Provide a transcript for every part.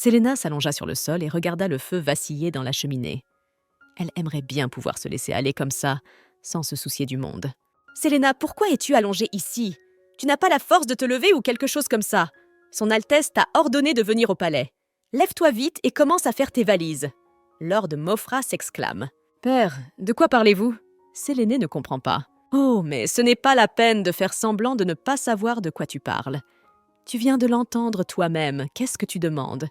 Séléna s'allongea sur le sol et regarda le feu vaciller dans la cheminée. Elle aimerait bien pouvoir se laisser aller comme ça, sans se soucier du monde. « Séléna, pourquoi es-tu allongée ici? Tu n'as pas la force de te lever ou quelque chose comme ça? Son Altesse t'a ordonné de venir au palais. Lève-toi vite et commence à faire tes valises. » Lord Mofra s'exclame. « Père, de quoi parlez-vous » Séléné ne comprend pas. « Oh, mais ce n'est pas la peine de faire semblant de ne pas savoir de quoi tu parles. Tu viens de l'entendre toi-même, qu'est-ce que tu demandes?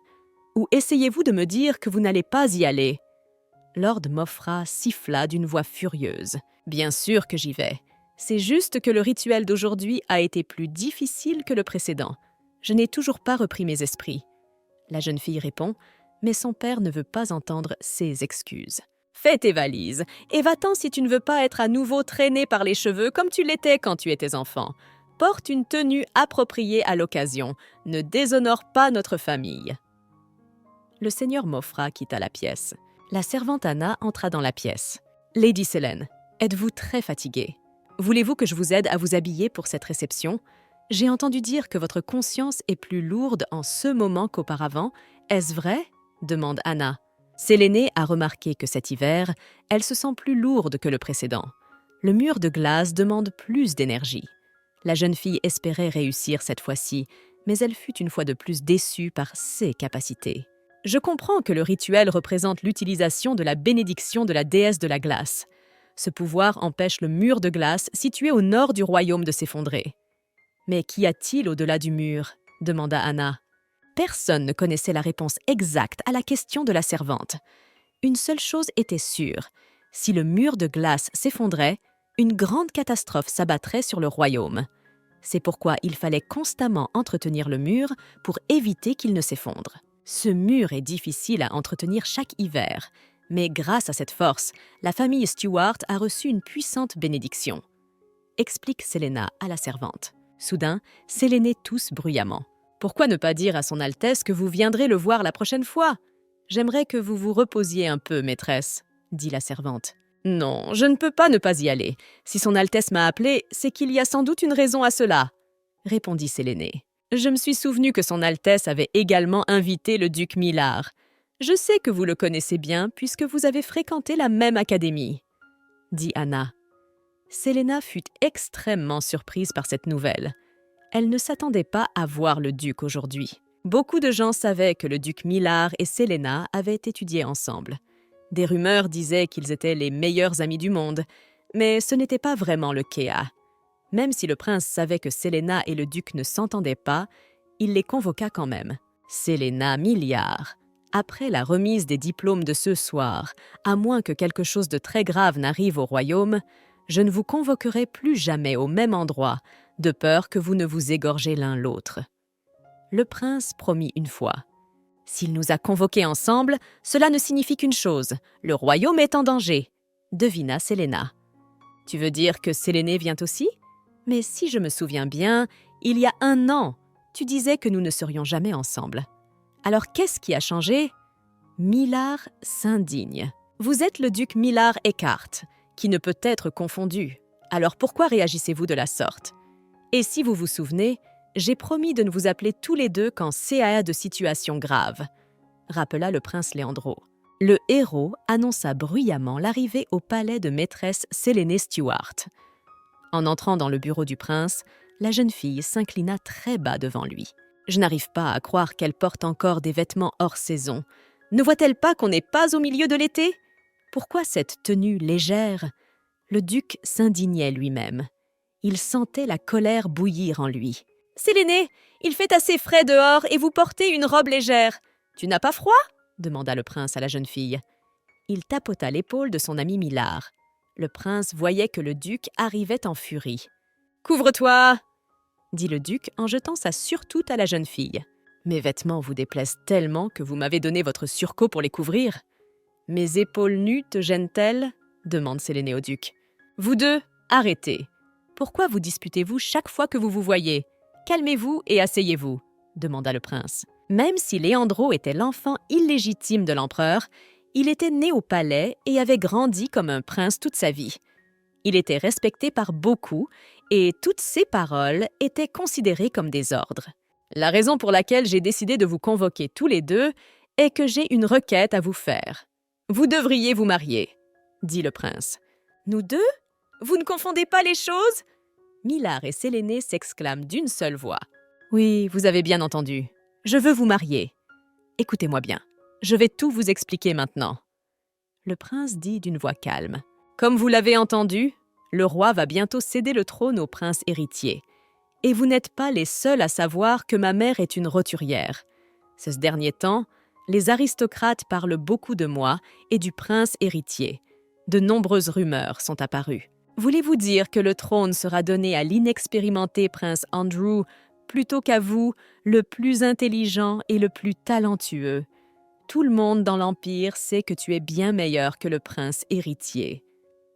Ou essayez-vous de me dire que vous n'allez pas y aller ?» Lord Mofra siffla d'une voix furieuse. « Bien sûr que j'y vais. C'est juste que le rituel d'aujourd'hui a été plus difficile que le précédent. Je n'ai toujours pas repris mes esprits. » La jeune fille répond, mais son père ne veut pas entendre ses excuses. « Fais tes valises, et va-t'en si tu ne veux pas être à nouveau traîné par les cheveux comme tu l'étais quand tu étais enfant. Porte une tenue appropriée à l'occasion. Ne déshonore pas notre famille. » Le seigneur Mofra quitta la pièce. La servante Anna entra dans la pièce. « Lady Selene, êtes-vous très fatiguée? Voulez-vous que je vous aide à vous habiller pour cette réception? J'ai entendu dire que votre conscience est plus lourde en ce moment qu'auparavant. Est-ce vrai ?» demande Anna. Séléné a remarqué que cet hiver, elle se sent plus lourde que le précédent. Le mur de glace demande plus d'énergie. La jeune fille espérait réussir cette fois-ci, mais elle fut une fois de plus déçue par ses capacités. « Je comprends que le rituel représente l'utilisation de la bénédiction de la déesse de la glace. Ce pouvoir empêche le mur de glace situé au nord du royaume de s'effondrer. »« Mais qu'y a-t-il au-delà du mur ?» demanda Anna. Personne ne connaissait la réponse exacte à la question de la servante. Une seule chose était sûre. Si le mur de glace s'effondrait, une grande catastrophe s'abattrait sur le royaume. C'est pourquoi il fallait constamment entretenir le mur pour éviter qu'il ne s'effondre. Ce mur est difficile à entretenir chaque hiver, mais grâce à cette force, la famille Stuart a reçu une puissante bénédiction. Explique Séléna à la servante. Soudain, Séléné tousse bruyamment. « Pourquoi ne pas dire à son Altesse que vous viendrez le voir la prochaine fois? J'aimerais que vous vous reposiez un peu, maîtresse, » dit la servante. « Non, je ne peux pas ne pas y aller. Si son Altesse m'a appelée, c'est qu'il y a sans doute une raison à cela, » répondit Séléné. « Je me suis souvenu que son Altesse avait également invité le duc Millard. Je sais que vous le connaissez bien puisque vous avez fréquenté la même académie, » dit Anna. Séléna fut extrêmement surprise par cette nouvelle. Elle ne s'attendait pas à voir le duc aujourd'hui. Beaucoup de gens savaient que le duc Millard et Séléna avaient étudié ensemble. Des rumeurs disaient qu'ils étaient les meilleurs amis du monde, mais ce n'était pas vraiment le cas. Même si le prince savait que Séléna et le duc ne s'entendaient pas, il les convoqua quand même. « Séléna Millard, après la remise des diplômes de ce soir, à moins que quelque chose de très grave n'arrive au royaume, je ne vous convoquerai plus jamais au même endroit, de peur que vous ne vous égorgez l'un l'autre. » Le prince promit une fois. « S'il nous a convoqués ensemble, cela ne signifie qu'une chose, le royaume est en danger, » devina Séléna. « Tu veux dire que Séléné vient aussi? Mais si je me souviens bien, il y a 1 an, tu disais que nous ne serions jamais ensemble. Alors qu'est-ce qui a changé? » Millard s'indigne. « Vous êtes le duc Millard Eckhart, qui ne peut être confondu. Alors pourquoi réagissez-vous de la sorte? Et si vous vous souvenez, j'ai promis de ne vous appeler tous les deux qu'en CA de situation grave, » rappela le prince Leandro. Le héros annonça bruyamment l'arrivée au palais de maîtresse Séléné Stuart. En entrant dans le bureau du prince, la jeune fille s'inclina très bas devant lui. « Je n'arrive pas à croire qu'elle porte encore des vêtements hors saison. Ne voit-elle pas qu'on n'est pas au milieu de l'été? Pourquoi cette tenue légère ?» Le duc s'indignait lui-même. Il sentait la colère bouillir en lui. « Séléné, il fait assez frais dehors et vous portez une robe légère. Tu n'as pas froid ?» demanda le prince à la jeune fille. Il tapota l'épaule de son ami Millard. Le prince voyait que le duc arrivait en furie. « Couvre-toi !» dit le duc en jetant sa surtout à la jeune fille. « Mes vêtements vous déplaisent tellement que vous m'avez donné votre surcot pour les couvrir. Mes épaules nues te gênent-elles » demande Séléné au duc. « Vous deux, arrêtez. Pourquoi vous disputez-vous chaque fois que vous vous voyez? Calmez-vous et asseyez-vous, » demanda le prince. Même si Leandro était l'enfant illégitime de l'empereur, il était né au palais et avait grandi comme un prince toute sa vie. Il était respecté par beaucoup et toutes ses paroles étaient considérées comme des ordres. La raison pour laquelle j'ai décidé de vous convoquer tous les deux est que j'ai une requête à vous faire. Vous devriez vous marier, dit le prince. Nous deux? Vous ne confondez pas les choses? Millard et Séléné s'exclament d'une seule voix. Oui, vous avez bien entendu. Je veux vous marier. Écoutez-moi bien. Je vais tout vous expliquer maintenant. Le prince dit d'une voix calme. Comme vous l'avez entendu, le roi va bientôt céder le trône au prince héritier. Et vous n'êtes pas les seuls à savoir que ma mère est une roturière. Ce dernier temps, les aristocrates parlent beaucoup de moi et du prince héritier. De nombreuses rumeurs sont apparues. Voulez-vous dire que le trône sera donné à l'inexpérimenté prince Andrew plutôt qu'à vous, le plus intelligent et le plus talentueux? Tout le monde dans l'Empire sait que tu es bien meilleur que le prince héritier.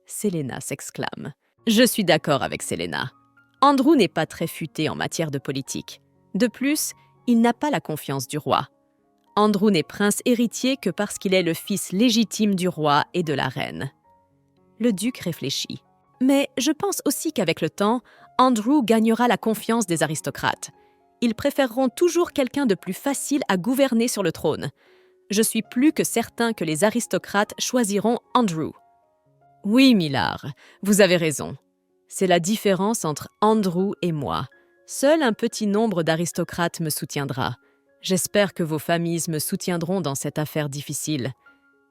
Séléna s'exclame. Je suis d'accord avec Séléna. Andrew n'est pas très futé en matière de politique. De plus, il n'a pas la confiance du roi. Andrew n'est prince héritier que parce qu'il est le fils légitime du roi et de la reine. Le duc réfléchit. Mais je pense aussi qu'avec le temps, Andrew gagnera la confiance des aristocrates. Ils préféreront toujours quelqu'un de plus facile à gouverner sur le trône. Je suis plus que certain que les aristocrates choisiront Andrew. Oui, Millard, vous avez raison. C'est la différence entre Andrew et moi. Seul un petit nombre d'aristocrates me soutiendra. J'espère que vos familles me soutiendront dans cette affaire difficile,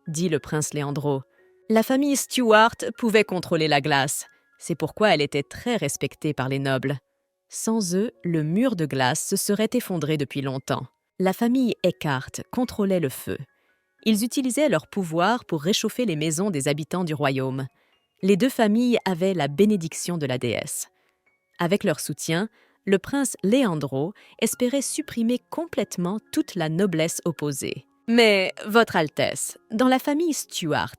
dit le prince Leandro. La famille Stuart pouvait contrôler la glace. C'est pourquoi elle était très respectée par les nobles. Sans eux, le mur de glace se serait effondré depuis longtemps. La famille Eckhart contrôlait le feu. Ils utilisaient leur pouvoir pour réchauffer les maisons des habitants du royaume. Les deux familles avaient la bénédiction de la déesse. Avec leur soutien, le prince Leandro espérait supprimer complètement toute la noblesse opposée. Mais, Votre Altesse, dans la famille Stuart,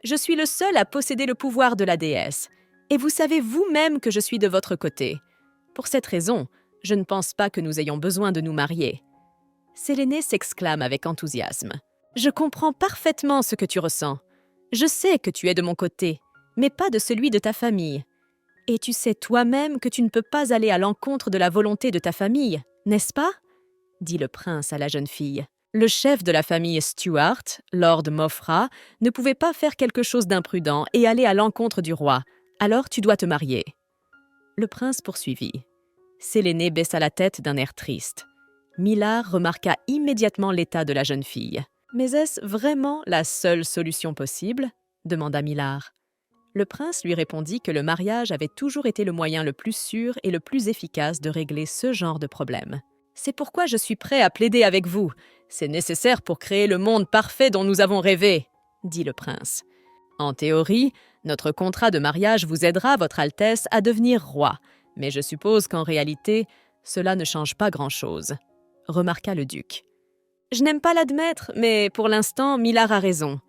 je suis le seul à posséder le pouvoir de la déesse, et vous savez vous-même que je suis de votre côté. Pour cette raison, je ne pense pas que nous ayons besoin de nous marier. Séléné s'exclame avec enthousiasme. Je comprends parfaitement ce que tu ressens. Je sais que tu es de mon côté, mais pas de celui de ta famille. Et tu sais toi-même que tu ne peux pas aller à l'encontre de la volonté de ta famille, n'est-ce pas? Dit le prince à la jeune fille. Le chef de la famille Stuart, Lord Mofra, ne pouvait pas faire quelque chose d'imprudent et aller à l'encontre du roi. Alors tu dois te marier. Le prince poursuivit. Séléné baissa la tête d'un air triste. Millard remarqua immédiatement l'état de la jeune fille. « Mais est-ce vraiment la seule solution possible ?» demanda Millard. Le prince lui répondit que le mariage avait toujours été le moyen le plus sûr et le plus efficace de régler ce genre de problème. « C'est pourquoi je suis prêt à plaider avec vous. C'est nécessaire pour créer le monde parfait dont nous avons rêvé, » dit le prince. « En théorie, notre contrat de mariage vous aidera, Votre Altesse, à devenir roi, mais je suppose qu'en réalité, cela ne change pas grand-chose, » remarqua le duc. « Je n'aime pas l'admettre, mais pour l'instant, Millard a raison.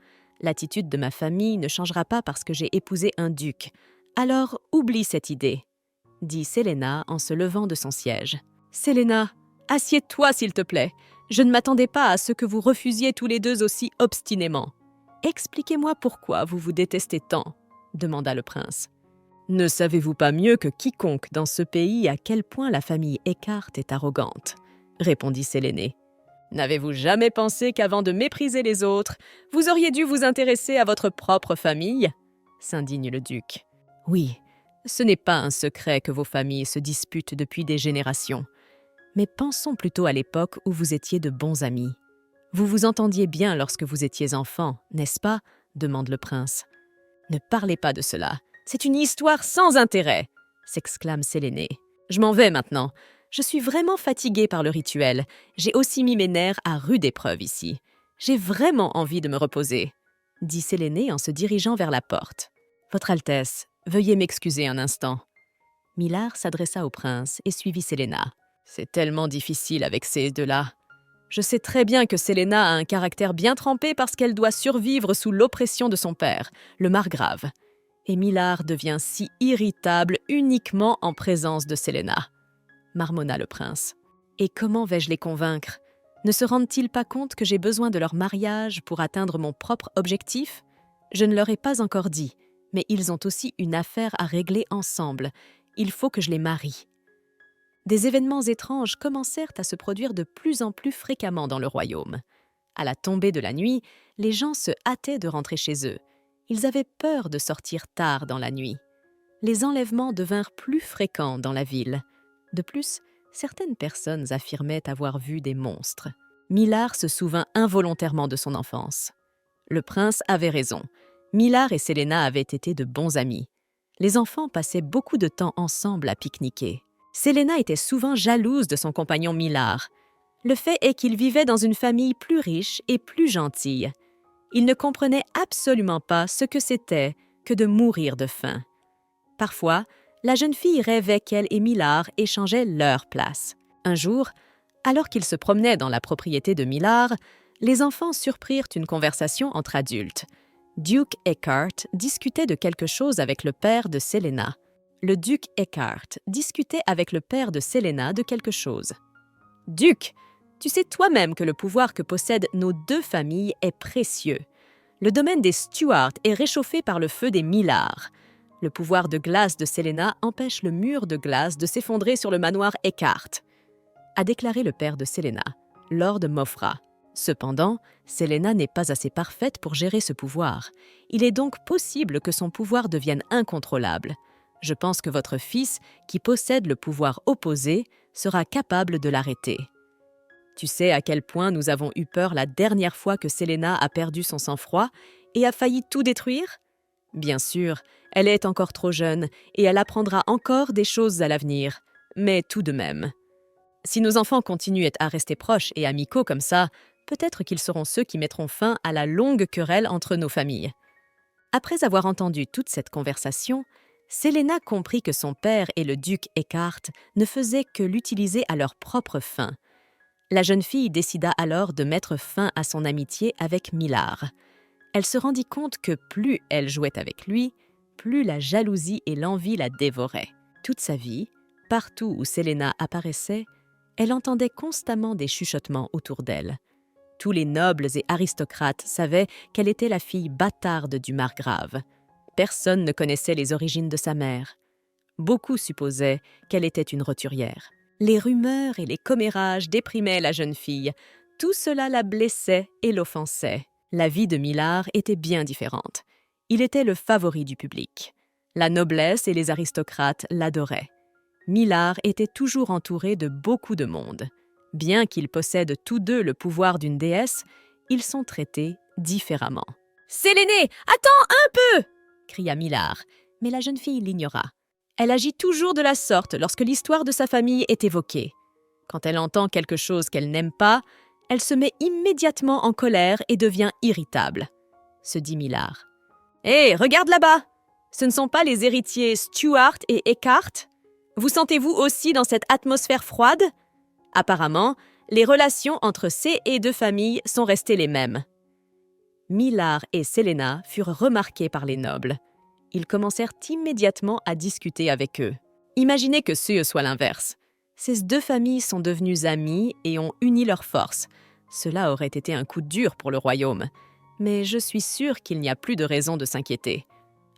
L'attitude de ma famille ne changera pas parce que j'ai épousé un duc. Alors, oublie cette idée, » dit Séléna en se levant de son siège. « Séléna, assieds-toi s'il te plaît. Je ne m'attendais pas à ce que vous refusiez tous les deux aussi obstinément. »« Expliquez-moi pourquoi vous vous détestez tant, » demanda le prince. « Ne savez-vous pas mieux que quiconque dans ce pays à quel point la famille Eckhart est arrogante ?» répondit Séléné. « N'avez-vous jamais pensé qu'avant de mépriser les autres, vous auriez dû vous intéresser à votre propre famille ?» s'indigne le duc. « Oui, ce n'est pas un secret que vos familles se disputent depuis des générations. Mais pensons plutôt à l'époque où vous étiez de bons amis. Vous vous entendiez bien lorsque vous étiez enfant, n'est-ce pas ?» demande le prince. « Ne parlez pas de cela. C'est une histoire sans intérêt !» s'exclame Séléné. « Je m'en vais maintenant. Je suis vraiment fatiguée par le rituel. J'ai aussi mis mes nerfs à rude épreuve ici. J'ai vraiment envie de me reposer, » dit Séléné en se dirigeant vers la porte. « Votre Altesse, veuillez m'excuser un instant. » Millard s'adressa au prince et suivit Séléna. « C'est tellement difficile avec ces deux-là. Je sais très bien que Séléna a un caractère bien trempé parce qu'elle doit survivre sous l'oppression de son père, le margrave. Et Millard devient si irritable uniquement en présence de Séléna, » marmonna le prince. « Et comment vais-je les convaincre? Ne se rendent-ils pas compte que j'ai besoin de leur mariage pour atteindre mon propre objectif? Je ne leur ai pas encore dit, mais ils ont aussi une affaire à régler ensemble. Il faut que je les marie. » Des événements étranges commencèrent à se produire de plus en plus fréquemment dans le royaume. À la tombée de la nuit, les gens se hâtaient de rentrer chez eux. Ils avaient peur de sortir tard dans la nuit. Les enlèvements devinrent plus fréquents dans la ville. De plus, certaines personnes affirmaient avoir vu des monstres. Millard se souvint involontairement de son enfance. Le prince avait raison. Millard et Selena avaient été de bons amis. Les enfants passaient beaucoup de temps ensemble à pique-niquer. Selena était souvent jalouse de son compagnon Millard. Le fait est qu'il vivait dans une famille plus riche et plus gentille. Il ne comprenait absolument pas ce que c'était que de mourir de faim. Parfois, la jeune fille rêvait qu'elle et Millard échangeaient leur place. Un jour, alors qu'ils se promenaient dans la propriété de Millard, les enfants surprirent une conversation entre adultes. Duke Eckhart discutait de quelque chose avec le père de Selena. Le duc Eckhart discutait avec le père de Selena de quelque chose. « Duc, tu sais toi-même que le pouvoir que possèdent nos deux familles est précieux. Le domaine des Stuart est réchauffé par le feu des Millard. Le pouvoir de glace de Selena empêche le mur de glace de s'effondrer sur le manoir Eckhart, » a déclaré le père de Selena, Lord Mofra. Cependant, Selena n'est pas assez parfaite pour gérer ce pouvoir. Il est donc possible que son pouvoir devienne incontrôlable. Je pense que votre fils, qui possède le pouvoir opposé, sera capable de l'arrêter. Tu sais à quel point nous avons eu peur la dernière fois que Selena a perdu son sang-froid et a failli tout détruire? Bien sûr, elle est encore trop jeune et elle apprendra encore des choses à l'avenir, mais tout de même. Si nos enfants continuent à rester proches et amicaux comme ça, peut-être qu'ils seront ceux qui mettront fin à la longue querelle entre nos familles. Après avoir entendu toute cette conversation, Selena comprit que son père et le duc Eckhart ne faisaient que l'utiliser à leur propre fin. La jeune fille décida alors de mettre fin à son amitié avec Millard. Elle se rendit compte que plus elle jouait avec lui, plus la jalousie et l'envie la dévoraient. Toute sa vie, partout où Selena apparaissait, elle entendait constamment des chuchotements autour d'elle. Tous les nobles et aristocrates savaient qu'elle était la fille bâtarde du margrave. Personne ne connaissait les origines de sa mère. Beaucoup supposaient qu'elle était une roturière. Les rumeurs et les commérages déprimaient la jeune fille. Tout cela la blessait et l'offensait. La vie de Millard était bien différente. Il était le favori du public. La noblesse et les aristocrates l'adoraient. Millard était toujours entouré de beaucoup de monde. Bien qu'ils possèdent tous deux le pouvoir d'une déesse, ils sont traités différemment. « Séléné, attends un peu !» cria Millard, mais la jeune fille l'ignora. Elle agit toujours de la sorte lorsque l'histoire de sa famille est évoquée. Quand elle entend quelque chose qu'elle n'aime pas, elle se met immédiatement en colère et devient irritable, se dit Millard. « Hé, regarde là-bas! Ce ne sont pas les héritiers Stuart et Eckhart? Vous sentez-vous aussi dans cette atmosphère froide? Apparemment, les relations entre ces deux familles sont restées les mêmes. » Millard et Selena furent remarqués par les nobles. Ils commencèrent immédiatement à discuter avec eux. Imaginez que ce soit l'inverse. Ces deux familles sont devenues amies et ont uni leurs forces. Cela aurait été un coup dur pour le royaume. Mais je suis sûre qu'il n'y a plus de raison de s'inquiéter.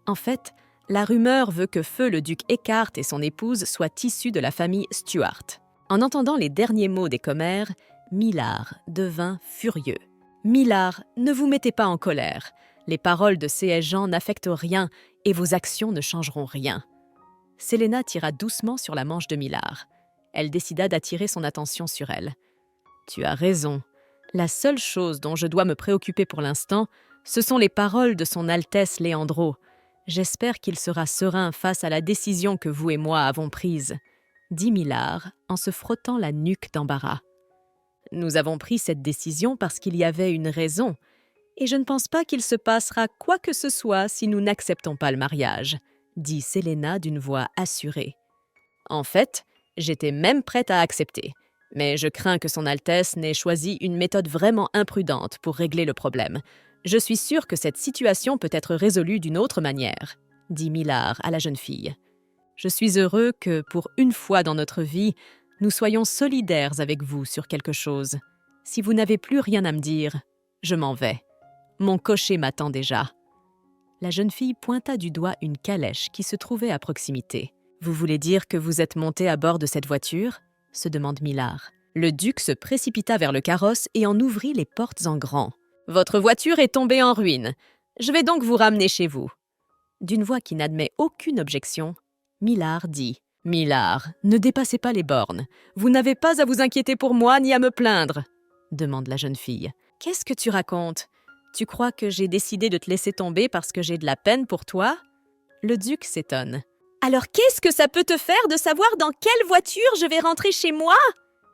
En fait, la rumeur veut que feu le duc Eckhart et son épouse soient issus de la famille Stuart. En entendant les derniers mots des commères, Millard devint furieux. « Millard, ne vous mettez pas en colère. Les paroles de ces gens n'affectent rien et vos actions ne changeront rien. » Selena tira doucement sur la manche de Millard. Elle décida d'attirer son attention sur elle. « Tu as raison. La seule chose dont je dois me préoccuper pour l'instant, ce sont les paroles de son Altesse Léandro. J'espère qu'il sera serein face à la décision que vous et moi avons prise, » dit Millard en se frottant la nuque d'embarras. « Nous avons pris cette décision parce qu'il y avait une raison, et je ne pense pas qu'il se passera quoi que ce soit si nous n'acceptons pas le mariage, » dit Selena d'une voix assurée. « En fait, j'étais même prête à accepter, mais je crains que son Altesse n'ait choisi une méthode vraiment imprudente pour régler le problème. Je suis sûre que cette situation peut être résolue d'une autre manière, » dit Millard à la jeune fille. « Je suis heureux que, pour une fois dans notre vie, nous soyons solidaires avec vous sur quelque chose. Si vous n'avez plus rien à me dire, je m'en vais. Mon cocher m'attend déjà. » La jeune fille pointa du doigt une calèche qui se trouvait à proximité. Vous voulez dire que vous êtes monté à bord de cette voiture ? Se demande Millard. Le duc se précipita vers le carrosse et en ouvrit les portes en grand. Votre voiture est tombée en ruine. Je vais donc vous ramener chez vous. D'une voix qui n'admet aucune objection, Millard dit « Millard, ne dépassez pas les bornes. Vous n'avez pas à vous inquiéter pour moi ni à me plaindre. » demande la jeune fille. « Qu'est-ce que tu racontes ? Tu crois que j'ai décidé de te laisser tomber parce que j'ai de la peine pour toi ?» Le duc s'étonne. « Alors qu'est-ce que ça peut te faire de savoir dans quelle voiture je vais rentrer chez moi ?»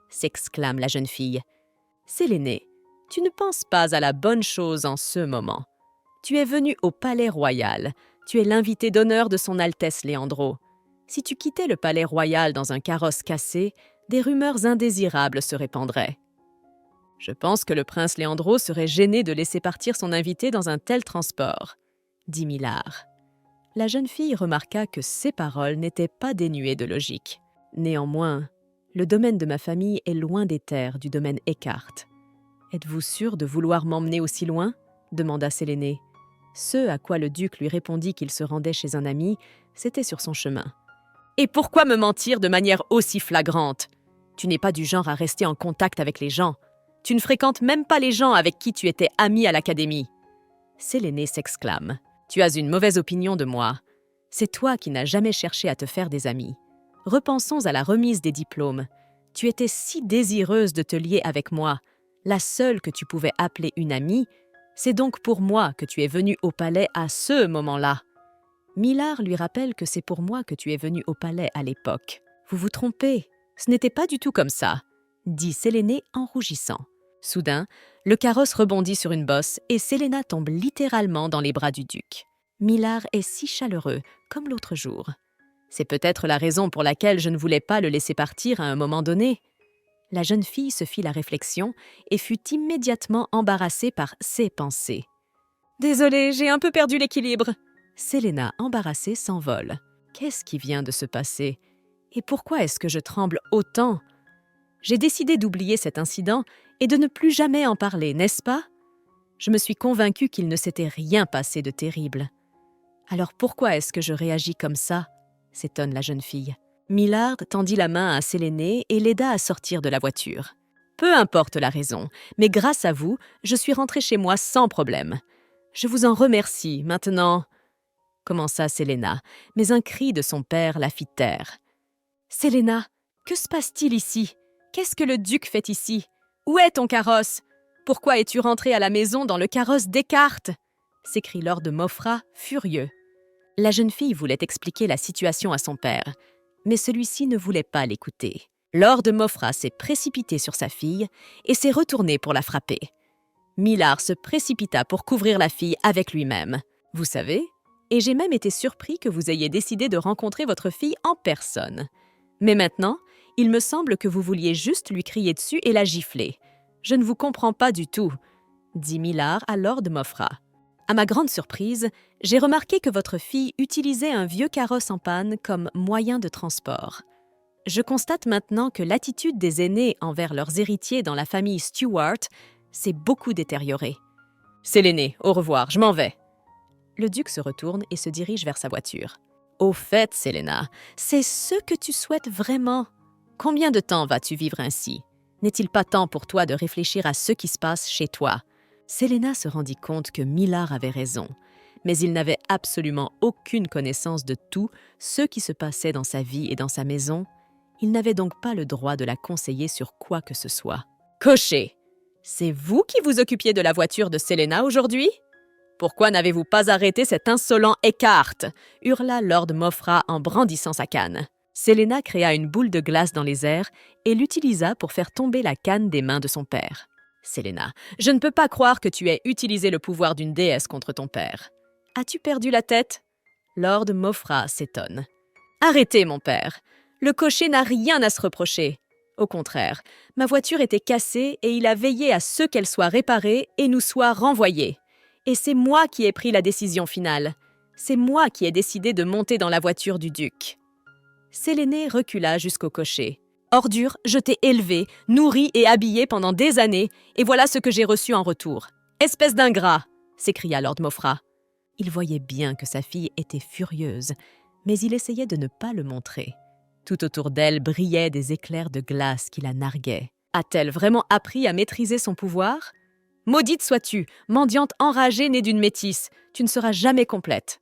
s'exclame la jeune fille. « Séléné, tu ne penses pas à la bonne chose en ce moment. Tu es venu au palais royal. Tu es l'invité d'honneur de son Altesse Léandro. Si tu quittais le palais royal dans un carrosse cassé, des rumeurs indésirables se répandraient. Je pense que le prince Léandro serait gêné de laisser partir son invité dans un tel transport, dit Millard. La jeune fille remarqua que ces paroles n'étaient pas dénuées de logique. Néanmoins, le domaine de ma famille est loin des terres du domaine Eckhart. Êtes-vous sûr de vouloir m'emmener aussi loin ? Demanda Séléné. Ce à quoi le duc lui répondit qu'il se rendait chez un ami, c'était sur son chemin. Et pourquoi me mentir de manière aussi flagrante ? Tu n'es pas du genre à rester en contact avec les gens. Tu ne fréquentes même pas les gens avec qui tu étais ami à l'académie. Séléné s'exclame. Tu as une mauvaise opinion de moi. C'est toi qui n'as jamais cherché à te faire des amis. Repensons à la remise des diplômes. Tu étais si désireuse de te lier avec moi, la seule que tu pouvais appeler une amie. C'est donc pour moi que tu es venue au palais à ce moment-là. Millard lui rappelle que c'est pour moi que tu es venue au palais à l'époque. Vous vous trompez, ce n'était pas du tout comme ça, dit Séléné en rougissant. Soudain, le carrosse rebondit sur une bosse et Séléna tombe littéralement dans les bras du duc. Millard est si chaleureux, comme l'autre jour. C'est peut-être la raison pour laquelle je ne voulais pas le laisser partir à un moment donné. La jeune fille se fit la réflexion et fut immédiatement embarrassée par ses pensées. « Désolée, j'ai un peu perdu l'équilibre. » Séléna, embarrassée, s'envole. Qu'est-ce qui vient de se passer ? Et pourquoi est-ce que je tremble autant ? J'ai décidé d'oublier cet incident et de ne plus jamais en parler, n'est-ce pas ? Je me suis convaincue qu'il ne s'était rien passé de terrible. Alors pourquoi est-ce que je réagis comme ça ? S'étonne la jeune fille. Millard tendit la main à Séléné et l'aida à sortir de la voiture. Peu importe la raison, mais grâce à vous, je suis rentrée chez moi sans problème. Je vous en remercie, maintenant... commença Séléna, mais un cri de son père la fit taire. « Séléna, que se passe-t-il ici ? Qu'est-ce que le duc fait ici ? Où est ton carrosse ? Pourquoi es-tu rentrée à la maison dans le carrosse d'Eckhart ?» s'écrie lord Mauffrat, furieux. La jeune fille voulait expliquer la situation à son père, mais celui-ci ne voulait pas l'écouter. Lord Mauffrat s'est précipité sur sa fille et s'est retourné pour la frapper. Millard se précipita pour couvrir la fille avec lui-même. « Vous savez, et j'ai même été surpris que vous ayez décidé de rencontrer votre fille en personne. Mais maintenant, il me semble que vous vouliez juste lui crier dessus et la gifler. Je ne vous comprends pas du tout, » dit Millard à lord Mauffrat. À ma grande surprise, j'ai remarqué que votre fille utilisait un vieux carrosse en panne comme moyen de transport. Je constate maintenant que l'attitude des aînés envers leurs héritiers dans la famille Stuart s'est beaucoup détériorée. « Séléné, au revoir, je m'en vais. » Le duc se retourne et se dirige vers sa voiture. « Au fait, Séléna, c'est ce que tu souhaites vraiment. Combien de temps vas-tu vivre ainsi ? N'est-il pas temps pour toi de réfléchir à ce qui se passe chez toi ?» Séléna se rendit compte que Millard avait raison, mais il n'avait absolument aucune connaissance de tout ce qui se passait dans sa vie et dans sa maison. Il n'avait donc pas le droit de la conseiller sur quoi que ce soit. « Cocher, c'est vous qui vous occupiez de la voiture de Séléna aujourd'hui ? Pourquoi n'avez-vous pas arrêté cet insolent Eckhart ?» hurla lord Mauffrat en brandissant sa canne. Séléna créa une boule de glace dans les airs et l'utilisa pour faire tomber la canne des mains de son père. « Séléna, je ne peux pas croire que tu aies utilisé le pouvoir d'une déesse contre ton père. As-tu perdu la tête ?» Lord Mauffrat s'étonne. « Arrêtez, mon père. Le cocher n'a rien à se reprocher. Au contraire, ma voiture était cassée et il a veillé à ce qu'elle soit réparée et nous soit renvoyée. Et c'est moi qui ai pris la décision finale. C'est moi qui ai décidé de monter dans la voiture du duc. » Séléné recula jusqu'au cocher. « Ordure, je t'ai élevé, nourri et habillé pendant des années, et voilà ce que j'ai reçu en retour. Espèce d'ingrat !» s'écria lord Mauffrat. Il voyait bien que sa fille était furieuse, mais il essayait de ne pas le montrer. Tout autour d'elle brillaient des éclairs de glace qui la narguaient. A-t-elle vraiment appris à maîtriser son pouvoir? Maudite sois-tu, mendiante enragée née d'une métisse, tu ne seras jamais complète.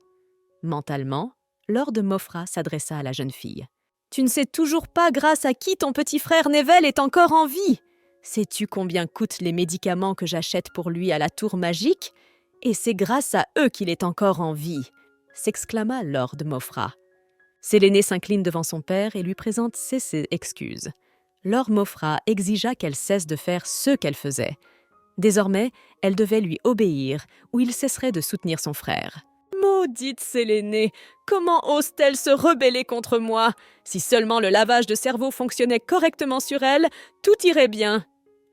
Mentalement, Lord Mofra s'adressa à la jeune fille. Tu ne sais toujours pas grâce à qui ton petit frère Neville est encore en vie. Sais-tu combien coûtent les médicaments que j'achète pour lui à la tour magique? Et c'est grâce à eux qu'il est encore en vie, s'exclama Lord Mofra. Séléné s'incline devant son père et lui présente ses excuses. Lord Mofra exigea qu'elle cesse de faire ce qu'elle faisait. Désormais, elle devait lui obéir ou il cesserait de soutenir son frère. Maudite Séléné, comment ose-t-elle se rebeller contre moi? Si seulement le lavage de cerveau fonctionnait correctement sur elle, tout irait bien.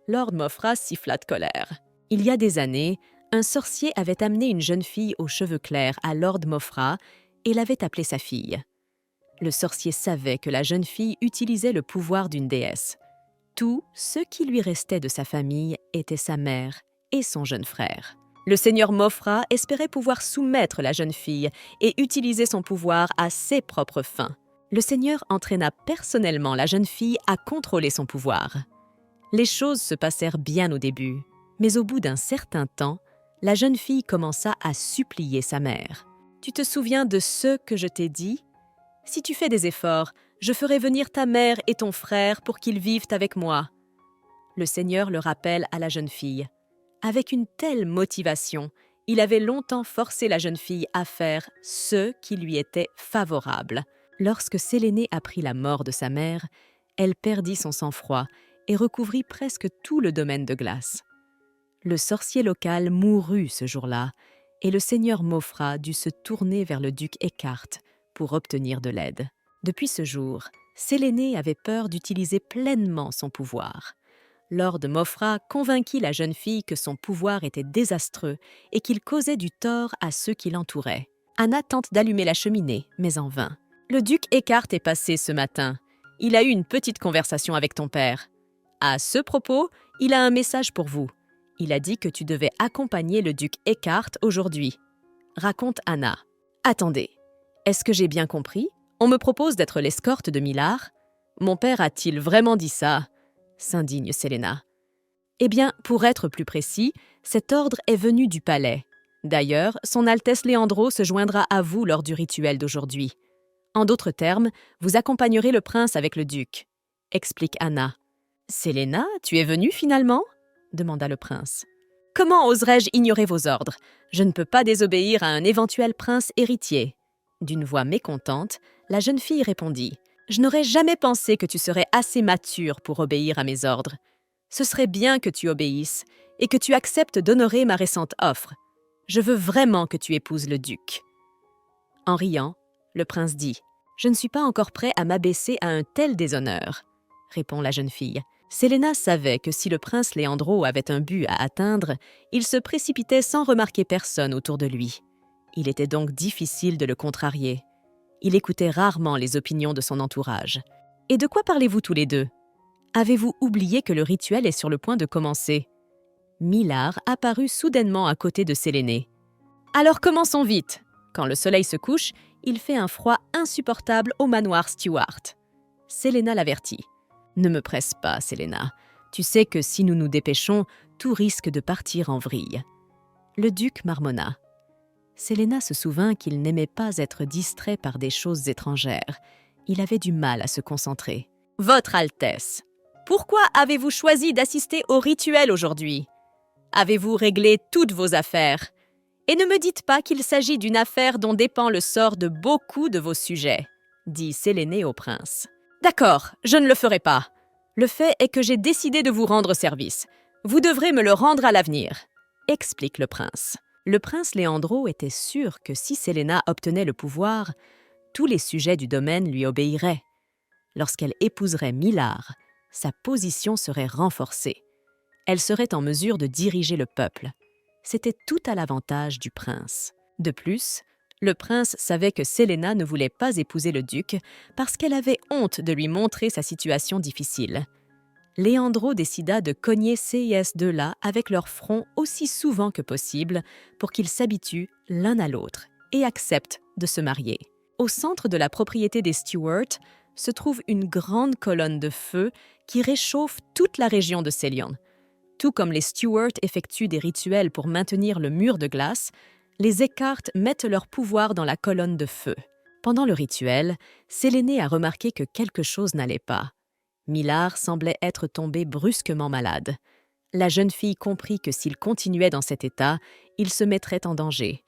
Lord Mofra siffla de colère. Il y a des années, un sorcier avait amené une jeune fille aux cheveux clairs à Lord Mofra et l'avait appelée sa fille. Le sorcier savait que la jeune fille utilisait le pouvoir d'une déesse. Tout ce qui lui restait de sa famille était sa mère et son jeune frère. Le seigneur Mofra espérait pouvoir soumettre la jeune fille et utiliser son pouvoir à ses propres fins. Le seigneur entraîna personnellement la jeune fille à contrôler son pouvoir. Les choses se passèrent bien au début, mais au bout d'un certain temps, la jeune fille commença à supplier sa mère. « Tu te souviens de ce que je t'ai dit? Si tu fais des efforts, je ferai venir ta mère et ton frère pour qu'ils vivent avec moi. » Le Seigneur le rappelle à la jeune fille. Avec une telle motivation, il avait longtemps forcé la jeune fille à faire ce qui lui était favorable. Lorsque Séléné apprit la mort de sa mère, elle perdit son sang-froid et recouvrit presque tout le domaine de glace. Le sorcier local mourut ce jour-là, et le seigneur Mofra dut se tourner vers le duc Eckhart pour obtenir de l'aide. Depuis ce jour, Séléné avait peur d'utiliser pleinement son pouvoir. Lord Mofra convainquit la jeune fille que son pouvoir était désastreux et qu'il causait du tort à ceux qui l'entouraient. Anna tente d'allumer la cheminée, mais en vain. Le duc Eckhart est passé ce matin. Il a eu une petite conversation avec ton père. À ce propos, il a un message pour vous. Il a dit que tu devais accompagner le duc Eckhart aujourd'hui. Raconte Anna. Attendez, est-ce que j'ai bien compris? On me propose d'être l'escorte de Millard? Mon père a-t-il vraiment dit ça? S'indigne Séléna. Eh bien, pour être plus précis, cet ordre est venu du palais. D'ailleurs, son Altesse Léandro se joindra à vous lors du rituel d'aujourd'hui. En d'autres termes, vous accompagnerez le prince avec le duc, explique Anna. Séléna, tu es venue finalement? Demanda le prince. Comment oserais-je ignorer vos ordres? Je ne peux pas désobéir à un éventuel prince héritier. D'une voix mécontente, la jeune fille répondit. Je n'aurais jamais pensé que tu serais assez mature pour obéir à mes ordres. Ce serait bien que tu obéisses et que tu acceptes d'honorer ma récente offre. Je veux vraiment que tu épouses le duc. En riant, le prince dit « Je ne suis pas encore prêt à m'abaisser à un tel déshonneur », répond la jeune fille. Séléna savait que si le prince Léandro avait un but à atteindre, il se précipitait sans remarquer personne autour de lui. Il était donc difficile de le contrarier. Il écoutait rarement les opinions de son entourage. « Et de quoi parlez-vous tous les deux? Avez-vous oublié que le rituel est sur le point de commencer ?» Millard apparut soudainement à côté de Séléné. « Alors commençons vite. Quand le soleil se couche, il fait un froid insupportable au manoir Stewart. » Séléna l'avertit. « Ne me presse pas, Séléna. Tu sais que si nous nous dépêchons, tout risque de partir en vrille. » Le duc marmonna. Séléna se souvint qu'il n'aimait pas être distrait par des choses étrangères. Il avait du mal à se concentrer. « Votre Altesse, pourquoi avez-vous choisi d'assister au rituel aujourd'hui? Avez-vous réglé toutes vos affaires? Et ne me dites pas qu'il s'agit d'une affaire dont dépend le sort de beaucoup de vos sujets, dit Séléné au prince. D'accord, je ne le ferai pas. Le fait est que j'ai décidé de vous rendre service. Vous devrez me le rendre à l'avenir, explique le prince. Le prince Léandro était sûr que si Séléna obtenait le pouvoir, tous les sujets du domaine lui obéiraient. Lorsqu'elle épouserait Millard, sa position serait renforcée. Elle serait en mesure de diriger le peuple. C'était tout à l'avantage du prince. De plus, le prince savait que Séléna ne voulait pas épouser le duc parce qu'elle avait honte de lui montrer sa situation difficile. Léandro décida de cogner ces deux-là avec leur front aussi souvent que possible pour qu'ils s'habituent l'un à l'autre et acceptent de se marier. Au centre de la propriété des Stuart se trouve une grande colonne de feu qui réchauffe toute la région de Célion. Tout comme les Stuart effectuent des rituels pour maintenir le mur de glace, les Eckhart mettent leur pouvoir dans la colonne de feu. Pendant le rituel, Séléné a remarqué que quelque chose n'allait pas. Millard semblait être tombé brusquement malade. La jeune fille comprit que s'il continuait dans cet état, il se mettrait en danger.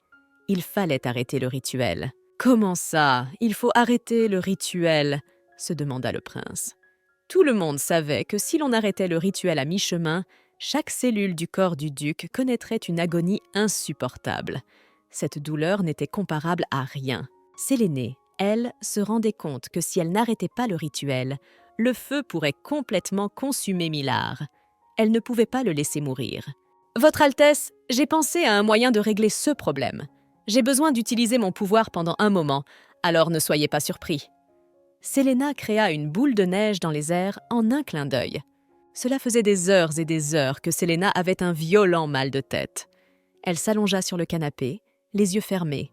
Il fallait arrêter le rituel. « Comment ça? Il faut arrêter le rituel ?» se demanda le prince. Tout le monde savait que si l'on arrêtait le rituel à mi-chemin, chaque cellule du corps du duc connaîtrait une agonie insupportable. Cette douleur n'était comparable à rien. Séléné, elle, se rendait compte que si elle n'arrêtait pas le rituel, le feu pourrait complètement consumer Millard. Elle ne pouvait pas le laisser mourir. « Votre Altesse, j'ai pensé à un moyen de régler ce problème. J'ai besoin d'utiliser mon pouvoir pendant un moment, alors ne soyez pas surpris. » Séléna créa une boule de neige dans les airs en un clin d'œil. Cela faisait des heures et des heures que Séléna avait un violent mal de tête. Elle s'allongea sur le canapé, les yeux fermés.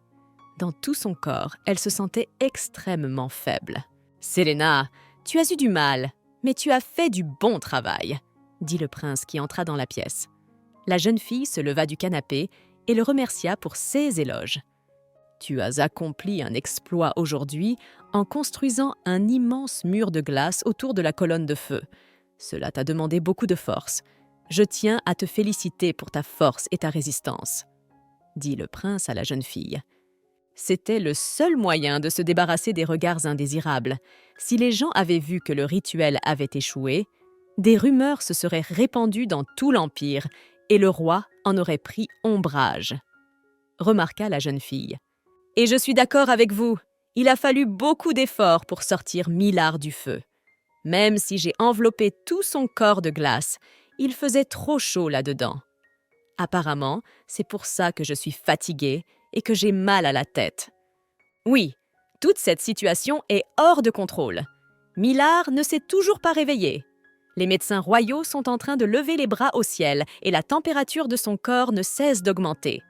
Dans tout son corps, elle se sentait extrêmement faible. « Séléna, tu as eu du mal, mais tu as fait du bon travail », dit le prince qui entra dans la pièce. La jeune fille se leva du canapé et le remercia pour ses éloges. « Tu as accompli un exploit aujourd'hui en construisant un immense mur de glace autour de la colonne de feu. Cela t'a demandé beaucoup de force. Je tiens à te féliciter pour ta force et ta résistance, » dit le prince à la jeune fille. C'était le seul moyen de se débarrasser des regards indésirables. Si les gens avaient vu que le rituel avait échoué, des rumeurs se seraient répandues dans tout l'Empire et le roi en aurait pris ombrage, remarqua la jeune fille. « Et je suis d'accord avec vous. Il a fallu beaucoup d'efforts pour sortir Millard du feu. Même si j'ai enveloppé tout son corps de glace, il faisait trop chaud là-dedans. Apparemment, c'est pour ça que je suis fatiguée et que j'ai mal à la tête. Oui, toute cette situation est hors de contrôle. Millard ne s'est toujours pas réveillé. Les médecins royaux sont en train de lever les bras au ciel et la température de son corps ne cesse d'augmenter.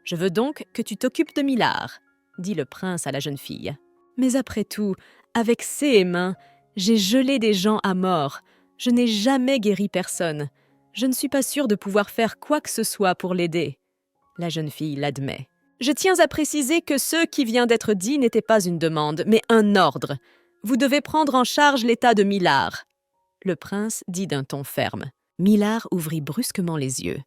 Je veux donc que tu t'occupes de Millard, » dit le prince à la jeune fille. « Mais après tout, avec ses mains, j'ai gelé des gens à mort. Je n'ai jamais guéri personne. Je ne suis pas sûre de pouvoir faire quoi que ce soit pour l'aider. » La jeune fille l'admet. « Je tiens à préciser que ce qui vient d'être dit n'était pas une demande, mais un ordre. Vous devez prendre en charge l'état de Millard. » Le prince dit d'un ton ferme. Millard ouvrit brusquement les yeux.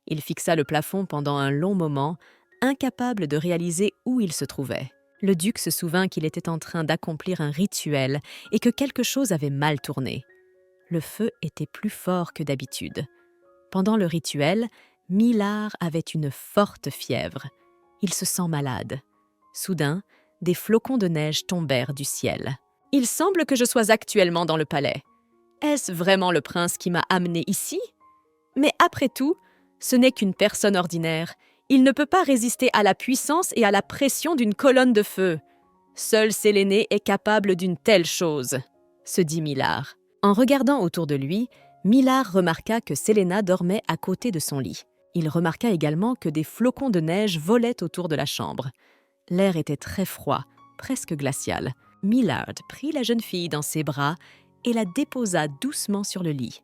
Il fixa le plafond pendant un long moment, incapable de réaliser où il se trouvait. Le duc se souvint qu'il était en train d'accomplir un rituel et que quelque chose avait mal tourné. Le feu était plus fort que d'habitude. Pendant le rituel, Millard avait une forte fièvre. Il se sent malade. Soudain, des flocons de neige tombèrent du ciel. « Il semble que je sois actuellement dans le palais. Est-ce vraiment le prince qui m'a amené ici? Mais après tout, ce n'est qu'une personne ordinaire. Il ne peut pas résister à la puissance et à la pression d'une colonne de feu. Seul Séléné est capable d'une telle chose, » se dit Millard. En regardant autour de lui, Millard remarqua que Séléna dormait à côté de son lit. Il remarqua également que des flocons de neige volaient autour de la chambre. L'air était très froid, presque glacial. Millard prit la jeune fille dans ses bras et la déposa doucement sur le lit.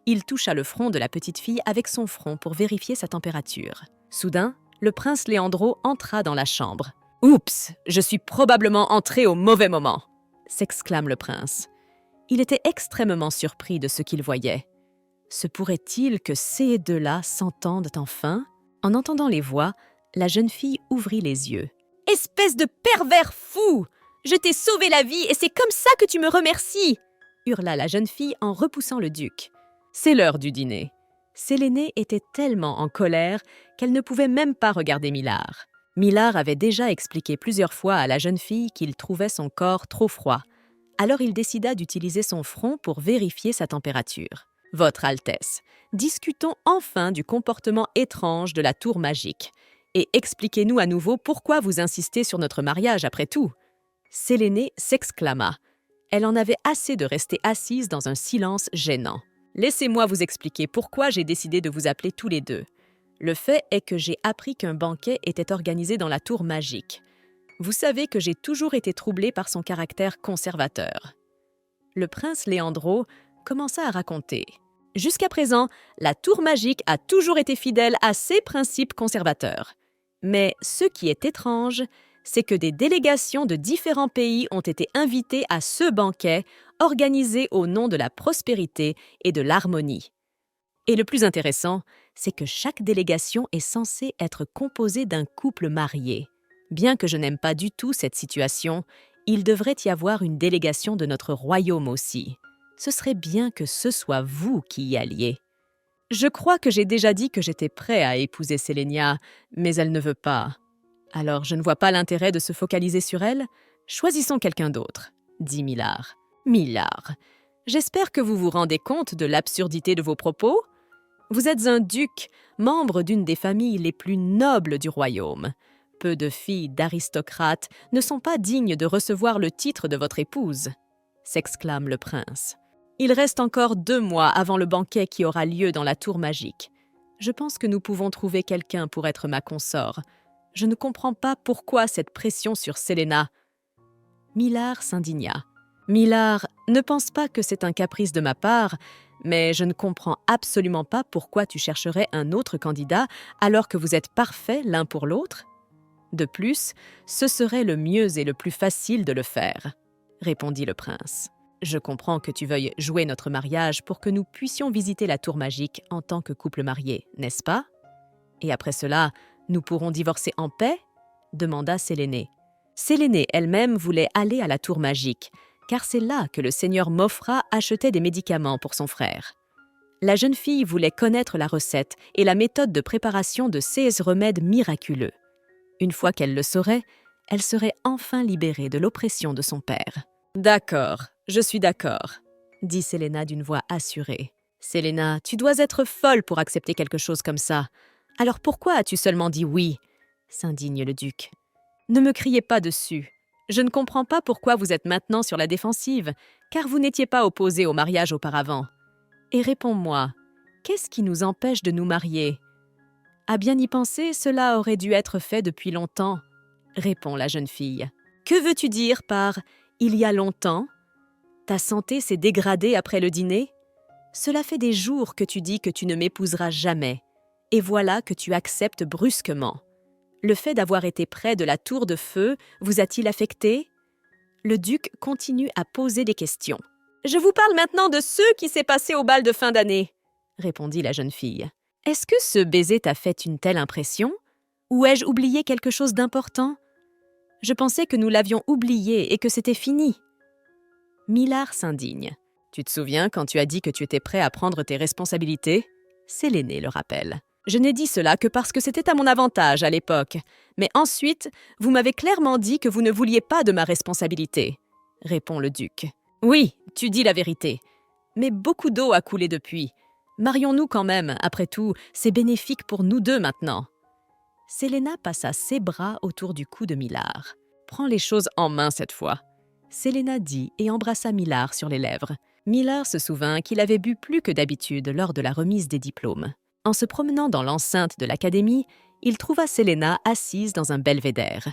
Il toucha le front de la petite fille avec son front pour vérifier sa température. Soudain, le prince Leandro entra dans la chambre. « Oups, je suis probablement entré au mauvais moment !» s'exclame le prince. Il était extrêmement surpris de ce qu'il voyait. Se pourrait-il que ces deux-là s'entendent enfin? En entendant les voix, la jeune fille ouvrit les yeux. « Espèce de pervers fou! Je t'ai sauvé la vie et c'est comme ça que tu me remercies !» hurla la jeune fille en repoussant le duc. C'est l'heure du dîner. Séléné était tellement en colère qu'elle ne pouvait même pas regarder Millard. Millard avait déjà expliqué plusieurs fois à la jeune fille qu'il trouvait son corps trop froid. Alors il décida d'utiliser son front pour vérifier sa température. « Votre Altesse, discutons enfin du comportement étrange de la tour magique. Et expliquez-nous à nouveau pourquoi vous insistez sur notre mariage après tout. » Séléné s'exclama. Elle en avait assez de rester assise dans un silence gênant. « Laissez-moi vous expliquer pourquoi j'ai décidé de vous appeler tous les deux. Le fait est que j'ai appris qu'un banquet était organisé dans la tour magique. Vous savez que j'ai toujours été troublée par son caractère conservateur. » Le prince Leandro commença à raconter. Jusqu'à présent, la tour magique a toujours été fidèle à ses principes conservateurs. Mais ce qui est étrange, c'est que des délégations de différents pays ont été invitées à ce banquet organisé au nom de la prospérité et de l'harmonie. Et le plus intéressant, c'est que chaque délégation est censée être composée d'un couple marié. Bien que je n'aime pas du tout cette situation, il devrait y avoir une délégation de notre royaume aussi. Ce serait bien que ce soit vous qui y alliez. Je crois que j'ai déjà dit que j'étais prêt à épouser Sélénia, mais elle ne veut pas. Alors je ne vois pas l'intérêt de se focaliser sur elle. Choisissons quelqu'un d'autre, dit Millard. Millard, j'espère que vous vous rendez compte de l'absurdité de vos propos. Vous êtes un duc, membre d'une des familles les plus nobles du royaume. Peu de filles d'aristocrates ne sont pas dignes de recevoir le titre de votre épouse, s'exclame le prince. Il reste encore 2 mois avant le banquet qui aura lieu dans la tour magique. Je pense que nous pouvons trouver quelqu'un pour être ma consort. Je ne comprends pas pourquoi cette pression sur Séléna. Millard s'indigna. Millard, ne pense pas que c'est un caprice de ma part, mais je ne comprends absolument pas pourquoi tu chercherais un autre candidat alors que vous êtes parfaits l'un pour l'autre. De plus, ce serait le mieux et le plus facile de le faire, répondit le prince. Je comprends que tu veuilles jouer notre mariage pour que nous puissions visiter la tour magique en tant que couple marié, n'est-ce pas? Et après cela, nous pourrons divorcer en paix? Demanda Séléné. Séléné elle-même voulait aller à la tour magique, car c'est là que le seigneur Mofra achetait des médicaments pour son frère. La jeune fille voulait connaître la recette et la méthode de préparation de ces remèdes miraculeux. Une fois qu'elle le saurait, elle serait enfin libérée de l'oppression de son père. « D'accord, je suis d'accord, » dit Séléna d'une voix assurée. « Séléna, tu dois être folle pour accepter quelque chose comme ça. Alors pourquoi as-tu seulement dit oui ?» s'indigne le duc. « Ne me criez pas dessus. Je ne comprends pas pourquoi vous êtes maintenant sur la défensive, car vous n'étiez pas opposé au mariage auparavant. Et réponds-moi, qu'est-ce qui nous empêche de nous marier ? À bien y penser, cela aurait dû être fait depuis longtemps, répond la jeune fille. Que veux-tu dire par « il y a longtemps » ? Ta santé s'est dégradée après le dîner ? Cela fait des jours que tu dis que tu ne m'épouseras jamais, et voilà que tu acceptes brusquement. Le fait d'avoir été près de la tour de feu vous a-t-il affecté ? Le duc continue à poser des questions. « Je vous parle maintenant de ce qui s'est passé au bal de fin d'année, » répondit la jeune fille. « Est-ce que ce baiser t'a fait une telle impression ? Ou ai-je oublié quelque chose d'important ? Je pensais que nous l'avions oublié et que c'était fini. » Millard s'indigne. « Tu te souviens quand tu as dit que tu étais prêt à prendre tes responsabilités ? » Séléné le rappelle. « Je n'ai dit cela que parce que c'était à mon avantage à l'époque. Mais ensuite, vous m'avez clairement dit que vous ne vouliez pas de ma responsabilité, » répond le duc. « Oui, tu dis la vérité. Mais beaucoup d'eau a coulé depuis. Marions-nous quand même, après tout, c'est bénéfique pour nous deux maintenant. » Séléna passa ses bras autour du cou de Millard. « Prends les choses en main cette fois. » Séléna dit et embrassa Millard sur les lèvres. Millard se souvint qu'il avait bu plus que d'habitude lors de la remise des diplômes. En se promenant dans l'enceinte de l'académie, il trouva Séléna assise dans un belvédère.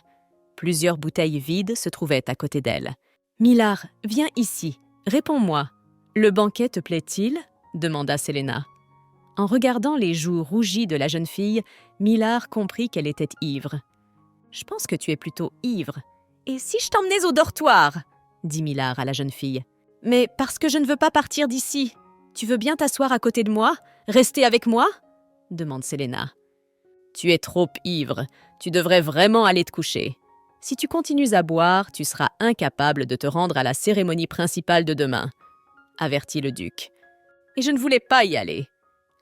Plusieurs bouteilles vides se trouvaient à côté d'elle. « Millard, viens ici. Réponds-moi. Le banquet te plaît-il » demanda Séléna. En regardant les joues rougies de la jeune fille, Millard comprit qu'elle était ivre. « Je pense que tu es plutôt ivre. Et si je t'emmenais au dortoir ?» dit Millard à la jeune fille. « Mais parce que je ne veux pas partir d'ici. Tu veux bien t'asseoir à côté de moi ? Rester avec moi ?» demande Séléna. « Tu es trop ivre. Tu devrais vraiment aller te coucher. Si tu continues à boire, tu seras incapable de te rendre à la cérémonie principale de demain, » avertit le duc. « Et je ne voulais pas y aller. »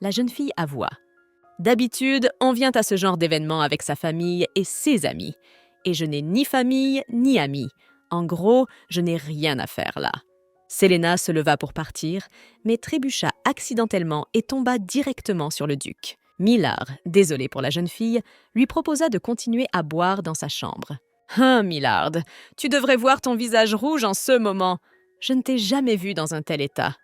La jeune fille avoua. « D'habitude, on vient à ce genre d'événement avec sa famille et ses amis. Et je n'ai ni famille ni amis. En gros, je n'ai rien à faire là. » Séléna se leva pour partir, mais trébucha accidentellement et tomba directement sur le duc. Millard, désolé pour la jeune fille, lui proposa de continuer à boire dans sa chambre. « Hein, Millard, tu devrais voir ton visage rouge en ce moment. Je ne t'ai jamais vu dans un tel état. »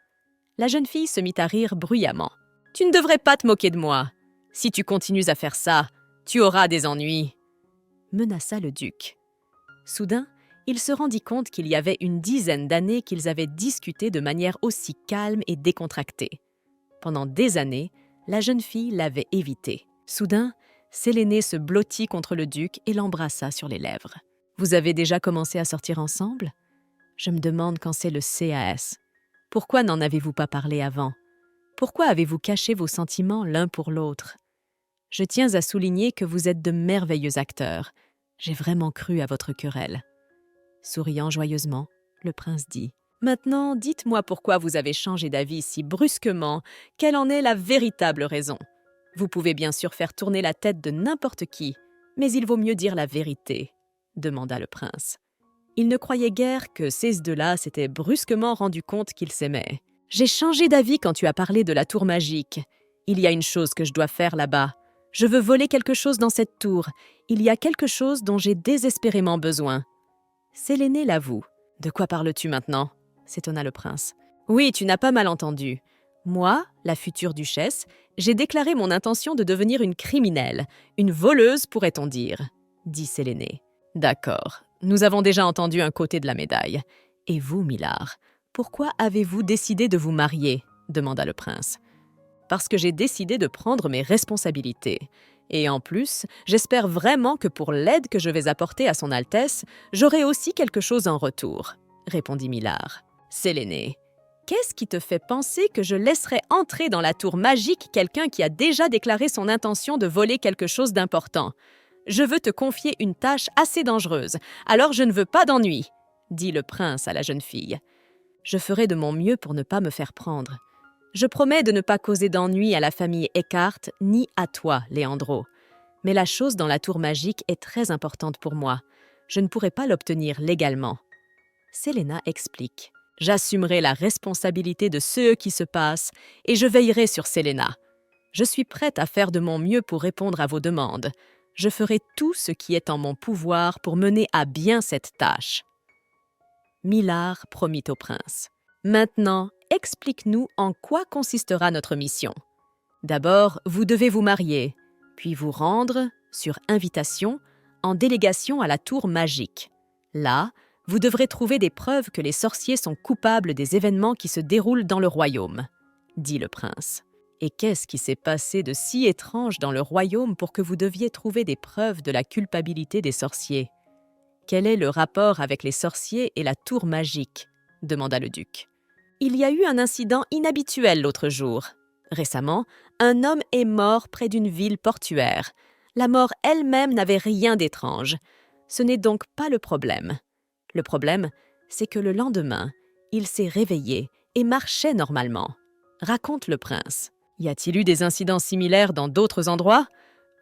La jeune fille se mit à rire bruyamment. « Tu ne devrais pas te moquer de moi. Si tu continues à faire ça, tu auras des ennuis, » menaça le duc. Soudain, il se rendit compte qu'il y avait une dizaine d'années qu'ils avaient discuté de manière aussi calme et décontractée. Pendant des années, la jeune fille l'avait évité. Soudain, Séléné se blottit contre le duc et l'embrassa sur les lèvres. « Vous avez déjà commencé à sortir ensemble ? Je me demande quand c'est le CAS. Pourquoi n'en avez-vous pas parlé avant ? Pourquoi avez-vous caché vos sentiments l'un pour l'autre ? Je tiens à souligner que vous êtes de merveilleux acteurs. J'ai vraiment cru à votre querelle. » Souriant joyeusement, le prince dit « Maintenant, dites-moi pourquoi vous avez changé d'avis si brusquement, quelle en est la véritable raison. Vous pouvez bien sûr faire tourner la tête de n'importe qui, mais il vaut mieux dire la vérité, » demanda le prince. Il ne croyait guère que ces deux-là s'étaient brusquement rendu compte qu'ils s'aimaient. « J'ai changé d'avis quand tu as parlé de la tour magique. Il y a une chose que je dois faire là-bas. Je veux voler quelque chose dans cette tour. Il y a quelque chose dont j'ai désespérément besoin. » Séléné l'avoue. « De quoi parles-tu maintenant ?» s'étonna le prince. « Oui, tu n'as pas mal entendu. Moi, la future duchesse, j'ai déclaré mon intention de devenir une criminelle, une voleuse pourrait-on dire, » dit Séléné. « D'accord, nous avons déjà entendu un côté de la médaille. Et vous, Millard, pourquoi avez-vous décidé de vous marier ?» demanda le prince. « Parce que j'ai décidé de prendre mes responsabilités. Et en plus, j'espère vraiment que pour l'aide que je vais apporter à son Altesse, j'aurai aussi quelque chose en retour, » répondit Millard. « Séléné, qu'est-ce qui te fait penser que je laisserai entrer dans la tour magique quelqu'un qui a déjà déclaré son intention de voler quelque chose d'important ? Je veux te confier une tâche assez dangereuse, alors je ne veux pas d'ennui, » dit le prince à la jeune fille. « Je ferai de mon mieux pour ne pas me faire prendre. Je promets de ne pas causer d'ennui à la famille Eckhart ni à toi, Leandro. Mais la chose dans la tour magique est très importante pour moi. Je ne pourrai pas l'obtenir légalement. » Séléna explique. « J'assumerai la responsabilité de ce qui se passe et je veillerai sur Séléna. Je suis prête à faire de mon mieux pour répondre à vos demandes. Je ferai tout ce qui est en mon pouvoir pour mener à bien cette tâche. » Millard promit au prince. « Maintenant, explique-nous en quoi consistera notre mission. D'abord, vous devez vous marier, puis vous rendre, sur invitation, en délégation à la tour magique. Là, vous devrez trouver des preuves que les sorciers sont coupables des événements qui se déroulent dans le royaume, » dit le prince. « Et qu'est-ce qui s'est passé de si étrange dans le royaume pour que vous deviez trouver des preuves de la culpabilité des sorciers ? Quel est le rapport avec les sorciers et la tour magique ?» demanda le duc. « Il y a eu un incident inhabituel l'autre jour. Récemment, un homme est mort près d'une ville portuaire. La mort elle-même n'avait rien d'étrange. Ce n'est donc pas le problème. Le problème, c'est que le lendemain, il s'est réveillé et marchait normalement. » Raconte le prince. « Y a-t-il eu des incidents similaires dans d'autres endroits ?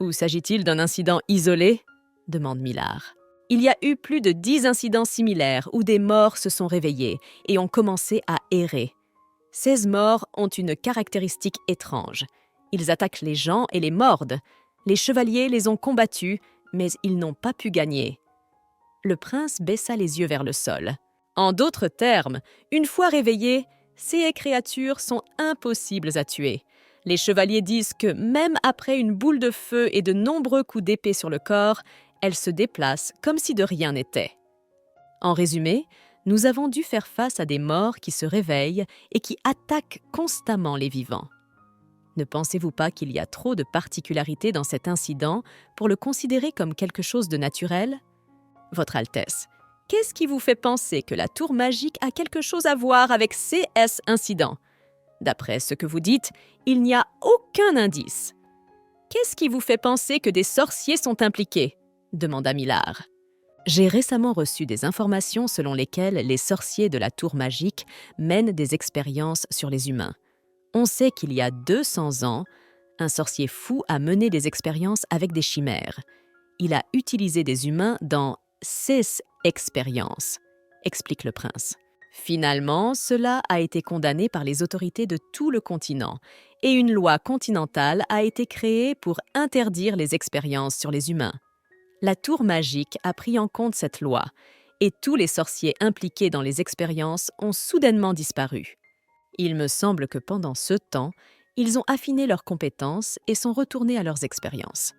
Ou s'agit-il d'un incident isolé ?» demande Millard. « Il y a eu plus de 10 incidents similaires où des morts se sont réveillés et ont commencé à errer. Ces morts ont une caractéristique étrange. Ils attaquent les gens et les mordent. Les chevaliers les ont combattus, mais ils n'ont pas pu gagner. » Le prince baissa les yeux vers le sol. « En d'autres termes, une fois réveillés, ces créatures sont impossibles à tuer. Les chevaliers disent que même après une boule de feu et de nombreux coups d'épée sur le corps, elles se déplacent comme si de rien n'était. En résumé, nous avons dû faire face à des morts qui se réveillent et qui attaquent constamment les vivants. Ne pensez-vous pas qu'il y a trop de particularités dans cet incident pour le considérer comme quelque chose de naturel ? Votre Altesse, qu'est-ce qui vous fait penser que la tour magique a quelque chose à voir avec CS incident ? D'après ce que vous dites, il n'y a aucun indice. Qu'est-ce qui vous fait penser que des sorciers sont impliqués ? Demanda Millard. J'ai récemment reçu des informations selon lesquelles les sorciers de la tour magique mènent des expériences sur les humains. On sait qu'il y a 200 ans, un sorcier fou a mené des expériences avec des chimères. Il a utilisé des humains dans 6 expériences, explique le prince. Finalement, cela a été condamné par les autorités de tout le continent et une loi continentale a été créée pour interdire les expériences sur les humains. La tour magique a pris en compte cette loi et tous les sorciers impliqués dans les expériences ont soudainement disparu. Il me semble que pendant ce temps, ils ont affiné leurs compétences et sont retournés à leurs expériences.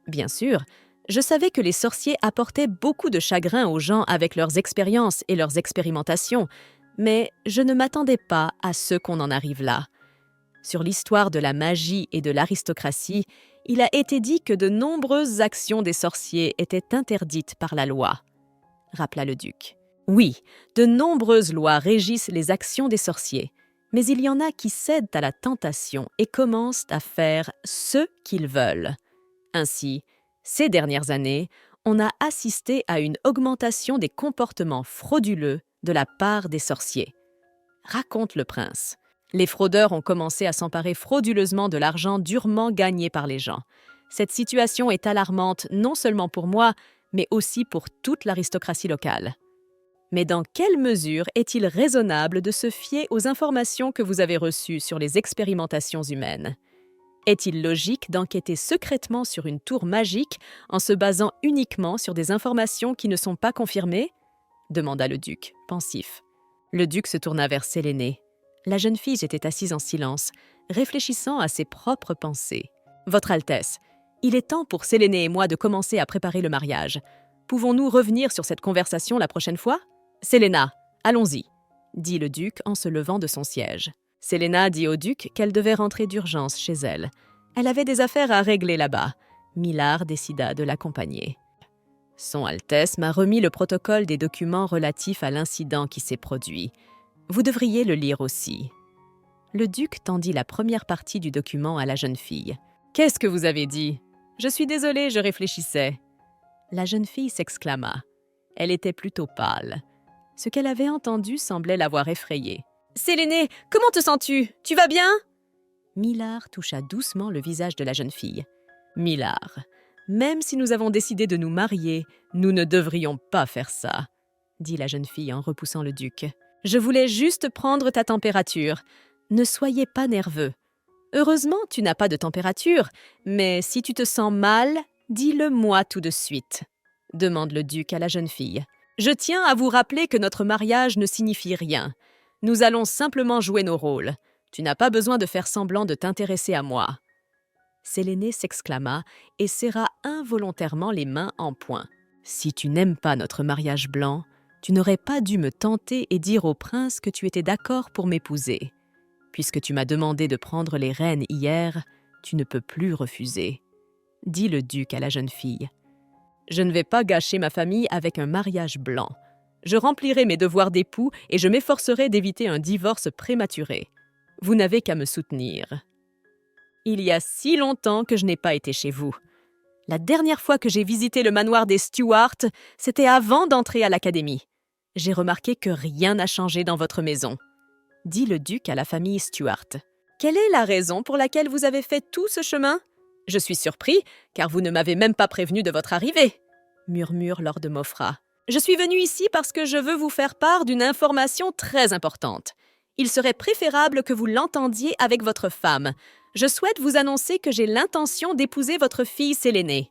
Bien sûr, Je savais que les sorciers apportaient beaucoup de chagrin aux gens avec leurs expériences et leurs expérimentations, mais je ne m'attendais pas à ce qu'on en arrive là. Sur l'histoire de la magie et de l'aristocratie, il a été dit que de nombreuses actions des sorciers étaient interdites par la loi, rappela le duc. Oui, de nombreuses lois régissent les actions des sorciers, mais il y en a qui cèdent à la tentation et commencent à faire ce qu'ils veulent. Ainsi, ces dernières années, on a assisté à une augmentation des comportements frauduleux de la part des sorciers. Raconte le prince. Les fraudeurs ont commencé à s'emparer frauduleusement de l'argent durement gagné par les gens. Cette situation est alarmante non seulement pour moi, mais aussi pour toute l'aristocratie locale. Mais dans quelle mesure est-il raisonnable de se fier aux informations que vous avez reçues sur les expérimentations humaines? Est-il logique d'enquêter secrètement sur une tour magique en se basant uniquement sur des informations qui ne sont pas confirmées? Demanda le duc, pensif. Le duc se tourna vers Séléné. La jeune fille était assise en silence, réfléchissant à ses propres pensées. « Votre Altesse, il est temps pour Séléné et moi de commencer à préparer le mariage. Pouvons-nous revenir sur cette conversation la prochaine fois? Séléna, allons-y, dit le duc en se levant de son siège. Séléna dit au duc qu'elle devait rentrer d'urgence chez elle. Elle avait des affaires à régler là-bas. Millard décida de l'accompagner. Son Altesse m'a remis le protocole des documents relatifs à l'incident qui s'est produit. Vous devriez le lire aussi. Le duc tendit la première partie du document à la jeune fille. « Qu'est-ce que vous avez dit? Je suis désolée, je réfléchissais. » La jeune fille s'exclama. Elle était plutôt pâle. Ce qu'elle avait entendu semblait l'avoir effrayée. « Séléné, comment te sens-tu? Tu vas bien ?» Millard toucha doucement le visage de la jeune fille. « Millard, même si nous avons décidé de nous marier, nous ne devrions pas faire ça, » dit la jeune fille en repoussant le duc. « Je voulais juste prendre ta température. Ne soyez pas nerveux. Heureusement, tu n'as pas de température, mais si tu te sens mal, dis-le-moi tout de suite, » demande le duc à la jeune fille. « Je tiens à vous rappeler que notre mariage ne signifie rien. Nous allons simplement jouer nos rôles. Tu n'as pas besoin de faire semblant de t'intéresser à moi. » Séléné s'exclama et serra involontairement les mains en poing. « Si tu n'aimes pas notre mariage blanc, tu n'aurais pas dû me tenter et dire au prince que tu étais d'accord pour m'épouser. Puisque tu m'as demandé de prendre les rênes hier, tu ne peux plus refuser, » dit le duc à la jeune fille. « Je ne vais pas gâcher ma famille avec un mariage blanc. Je remplirai mes devoirs d'époux et je m'efforcerai d'éviter un divorce prématuré. Vous n'avez qu'à me soutenir. Il y a si longtemps que je n'ai pas été chez vous. La dernière fois que j'ai visité le manoir des Stuart, c'était avant d'entrer à l'académie. J'ai remarqué que rien n'a changé dans votre maison, » dit le duc à la famille Stuart. « Quelle est la raison pour laquelle vous avez fait tout ce chemin? Je suis surpris, car vous ne m'avez même pas prévenu de votre arrivée, » murmure Lord Mofra. « Je suis venu ici parce que je veux vous faire part d'une information très importante. Il serait préférable que vous l'entendiez avec votre femme. Je souhaite vous annoncer que j'ai l'intention d'épouser votre fille Séléné. »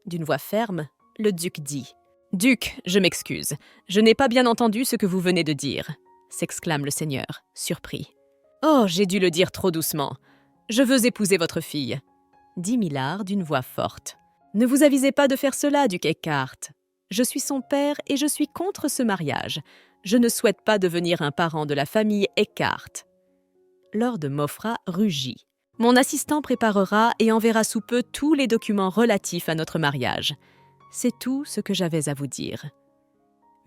D'une voix ferme, le duc dit. « Duc, je m'excuse. Je n'ai pas bien entendu ce que vous venez de dire, » s'exclame le seigneur, surpris. « Oh, j'ai dû le dire trop doucement. Je veux épouser votre fille, » dit Millard d'une voix forte. « Ne vous avisez pas de faire cela, duc Eckhart. Je suis son père et je suis contre ce mariage. Je ne souhaite pas devenir un parent de la famille Eckhart. » Lord Mofra rugit. « Mon assistant préparera et enverra sous peu tous les documents relatifs à notre mariage. C'est tout ce que j'avais à vous dire. »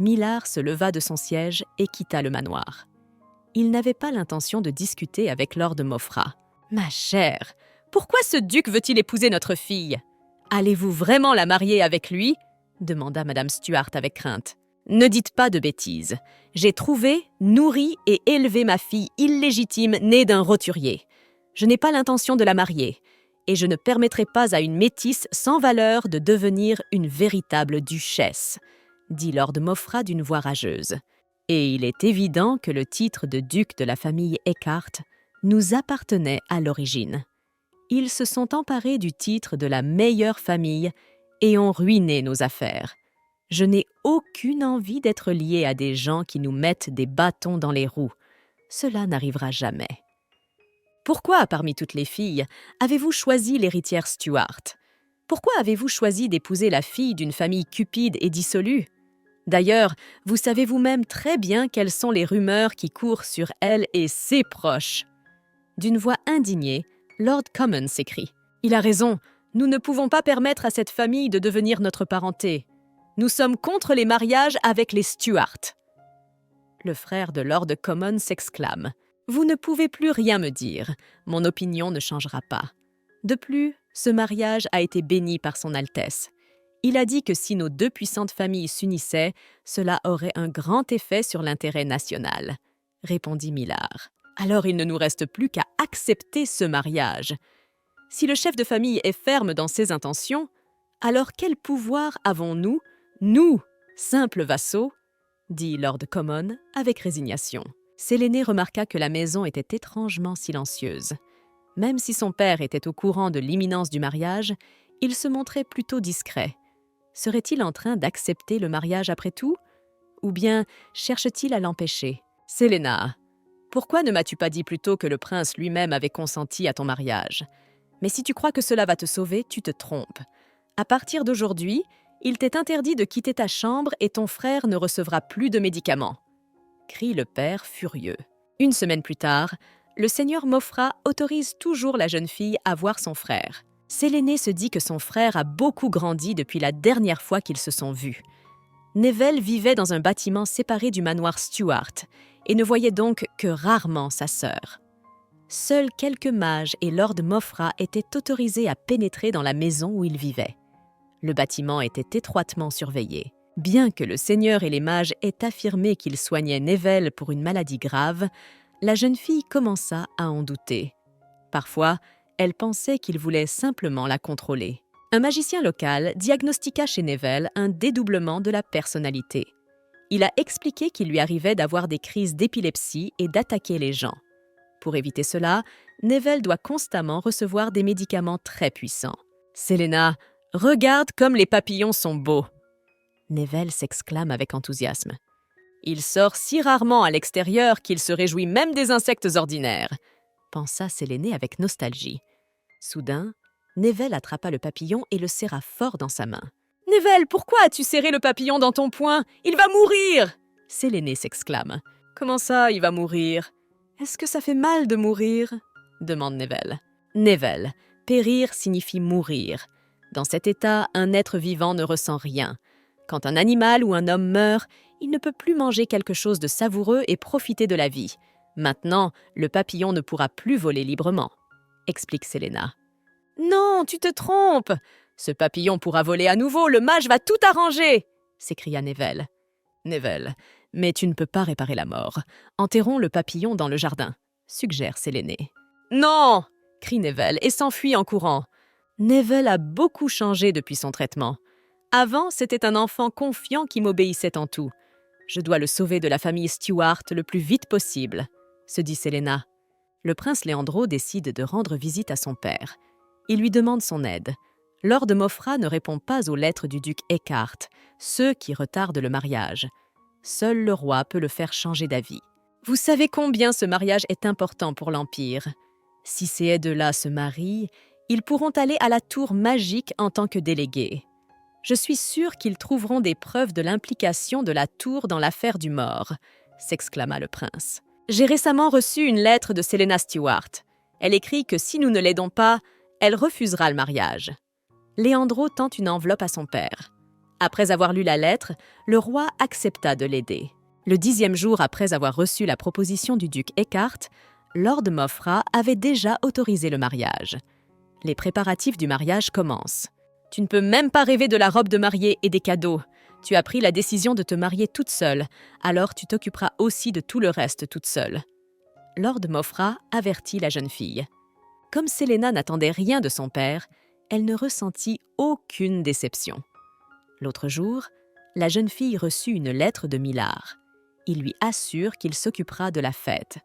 Millard se leva de son siège et quitta le manoir. Il n'avait pas l'intention de discuter avec Lord Mofra. « Ma chère, pourquoi ce duc veut-il épouser notre fille? Allez-vous vraiment la marier avec lui ?» demanda Madame Stuart avec crainte. « Ne dites pas de bêtises. J'ai trouvé, nourri et élevé ma fille illégitime née d'un roturier. Je n'ai pas l'intention de la marier, et je ne permettrai pas à une métisse sans valeur de devenir une véritable duchesse, » dit Lord Mofra d'une voix rageuse. Et il est évident que le titre de duc de la famille Eckhart nous appartenait à l'origine. Ils se sont emparés du titre de la meilleure famille et ont ruiné nos affaires. Je n'ai aucune envie d'être liée à des gens qui nous mettent des bâtons dans les roues. Cela n'arrivera jamais. Pourquoi, parmi toutes les filles, avez-vous choisi l'héritière Stuart? Pourquoi avez-vous choisi d'épouser la fille d'une famille cupide et dissolue? D'ailleurs, vous savez vous-même très bien quelles sont les rumeurs qui courent sur elle et ses proches. » D'une voix indignée, Lord Common s'écrie. « Il a raison, nous ne pouvons pas permettre à cette famille de devenir notre parenté. Nous sommes contre les mariages avec les Stuart. » Le frère de Lord Common s'exclame. « Vous ne pouvez plus rien me dire, mon opinion ne changera pas. De plus, ce mariage a été béni par son Altesse. Il a dit que si nos deux puissantes familles s'unissaient, cela aurait un grand effet sur l'intérêt national, » répondit Millard. « Alors il ne nous reste plus qu'à accepter ce mariage. Si le chef de famille est ferme dans ses intentions, alors quel pouvoir avons-nous, nous, simples vassaux ?» dit Lord Common avec résignation. Séléné remarqua que la maison était étrangement silencieuse. Même si son père était au courant de l'imminence du mariage, il se montrait plutôt discret. Serait-il en train d'accepter le mariage après tout? Ou bien cherche-t-il à l'empêcher? « Séléna, pourquoi ne m'as-tu pas dit plus tôt que le prince lui-même avait consenti à ton mariage? Mais si tu crois que cela va te sauver, tu te trompes. À partir d'aujourd'hui, il t'est interdit de quitter ta chambre et ton frère ne recevra plus de médicaments. » crie le père furieux. Une semaine plus tard, le seigneur Mauffra autorise toujours la jeune fille à voir son frère. Séléné se dit que son frère a beaucoup grandi depuis la dernière fois qu'ils se sont vus. Neville vivait dans un bâtiment séparé du manoir Stuart et ne voyait donc que rarement sa sœur. Seuls quelques mages et Lord Mauffra étaient autorisés à pénétrer dans la maison où il vivait. Le bâtiment était étroitement surveillé. Bien que le seigneur et les mages aient affirmé qu'ils soignaient Neville pour une maladie grave, la jeune fille commença à en douter. Parfois, elle pensait qu'il voulait simplement la contrôler. Un magicien local diagnostiqua chez Neville un dédoublement de la personnalité. Il a expliqué qu'il lui arrivait d'avoir des crises d'épilepsie et d'attaquer les gens. Pour éviter cela, Neville doit constamment recevoir des médicaments très puissants. « Séléna, regarde comme les papillons sont beaux !» Neville s'exclame avec enthousiasme. « Il sort si rarement à l'extérieur qu'il se réjouit même des insectes ordinaires !» pensa Séléné avec nostalgie. Soudain, Neville attrapa le papillon et le serra fort dans sa main. « Neville, pourquoi as-tu serré le papillon dans ton poing? Il va mourir !» Séléné s'exclame. « Comment ça, il va mourir? Est-ce que ça fait mal de mourir ?» demande Neville. « Neville, périr signifie mourir. Dans cet état, un être vivant ne ressent rien. Quand un animal ou un homme meurt, il ne peut plus manger quelque chose de savoureux et profiter de la vie. Maintenant, le papillon ne pourra plus voler librement, » explique Séléna. « Non, tu te trompes! Ce papillon pourra voler à nouveau, le mage va tout arranger !» s'écria Neville. « Neville, mais tu ne peux pas réparer la mort. Enterrons le papillon dans le jardin, » suggère Séléné. « Non !» crie Neville et s'enfuit en courant. Neville a beaucoup changé depuis son traitement. Avant, c'était un enfant confiant qui m'obéissait en tout. Je dois le sauver de la famille Stuart le plus vite possible, se dit Séléna. Le prince Léandro décide de rendre visite à son père. Il lui demande son aide. Lord Mauffra ne répond pas aux lettres du duc Eckhart, ceux qui retardent le mariage. Seul le roi peut le faire changer d'avis. Vous savez combien ce mariage est important pour l'Empire. Si ces aides-là se marient, ils pourront aller à la tour magique en tant que délégués. Je suis sûre qu'ils trouveront des preuves de l'implication de la tour dans l'affaire du mort, s'exclama le prince. J'ai récemment reçu une lettre de Séléna Stuart. Elle écrit que si nous ne l'aidons pas, elle refusera le mariage. Léandro tend une enveloppe à son père. Après avoir lu la lettre, le roi accepta de l'aider. Le 10e jour après avoir reçu la proposition du duc Eckhart, Lord Mauffra avait déjà autorisé le mariage. Les préparatifs du mariage commencent. Tu ne peux même pas rêver de la robe de mariée et des cadeaux. Tu as pris la décision de te marier toute seule, alors tu t'occuperas aussi de tout le reste toute seule. Lord Mauffra avertit la jeune fille. Comme Séléna n'attendait rien de son père, elle ne ressentit aucune déception. L'autre jour, la jeune fille reçut une lettre de Millard. Il lui assure qu'il s'occupera de la fête.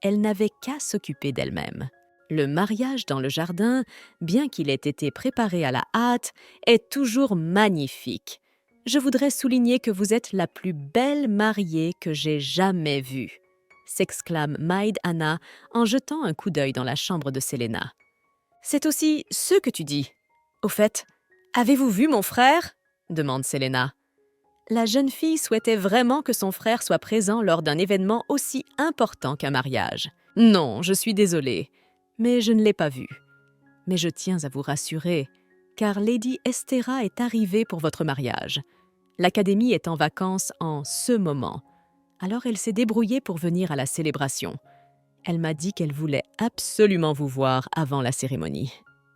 Elle n'avait qu'à s'occuper d'elle-même. Le mariage dans le jardin, bien qu'il ait été préparé à la hâte, est toujours magnifique. Je voudrais souligner que vous êtes la plus belle mariée que j'ai jamais vue, s'exclame Maid Anna en jetant un coup d'œil dans la chambre de Séléna. C'est aussi ce que tu dis. Au fait, « Avez-vous vu mon frère ?» demande Selena. La jeune fille souhaitait vraiment que son frère soit présent lors d'un événement aussi important qu'un mariage. « Non, je suis désolée, mais je ne l'ai pas vu. Mais je tiens à vous rassurer, car Lady Estera est arrivée pour votre mariage. L'académie est en vacances en ce moment, alors elle s'est débrouillée pour venir à la célébration. Elle m'a dit qu'elle voulait absolument vous voir avant la cérémonie, »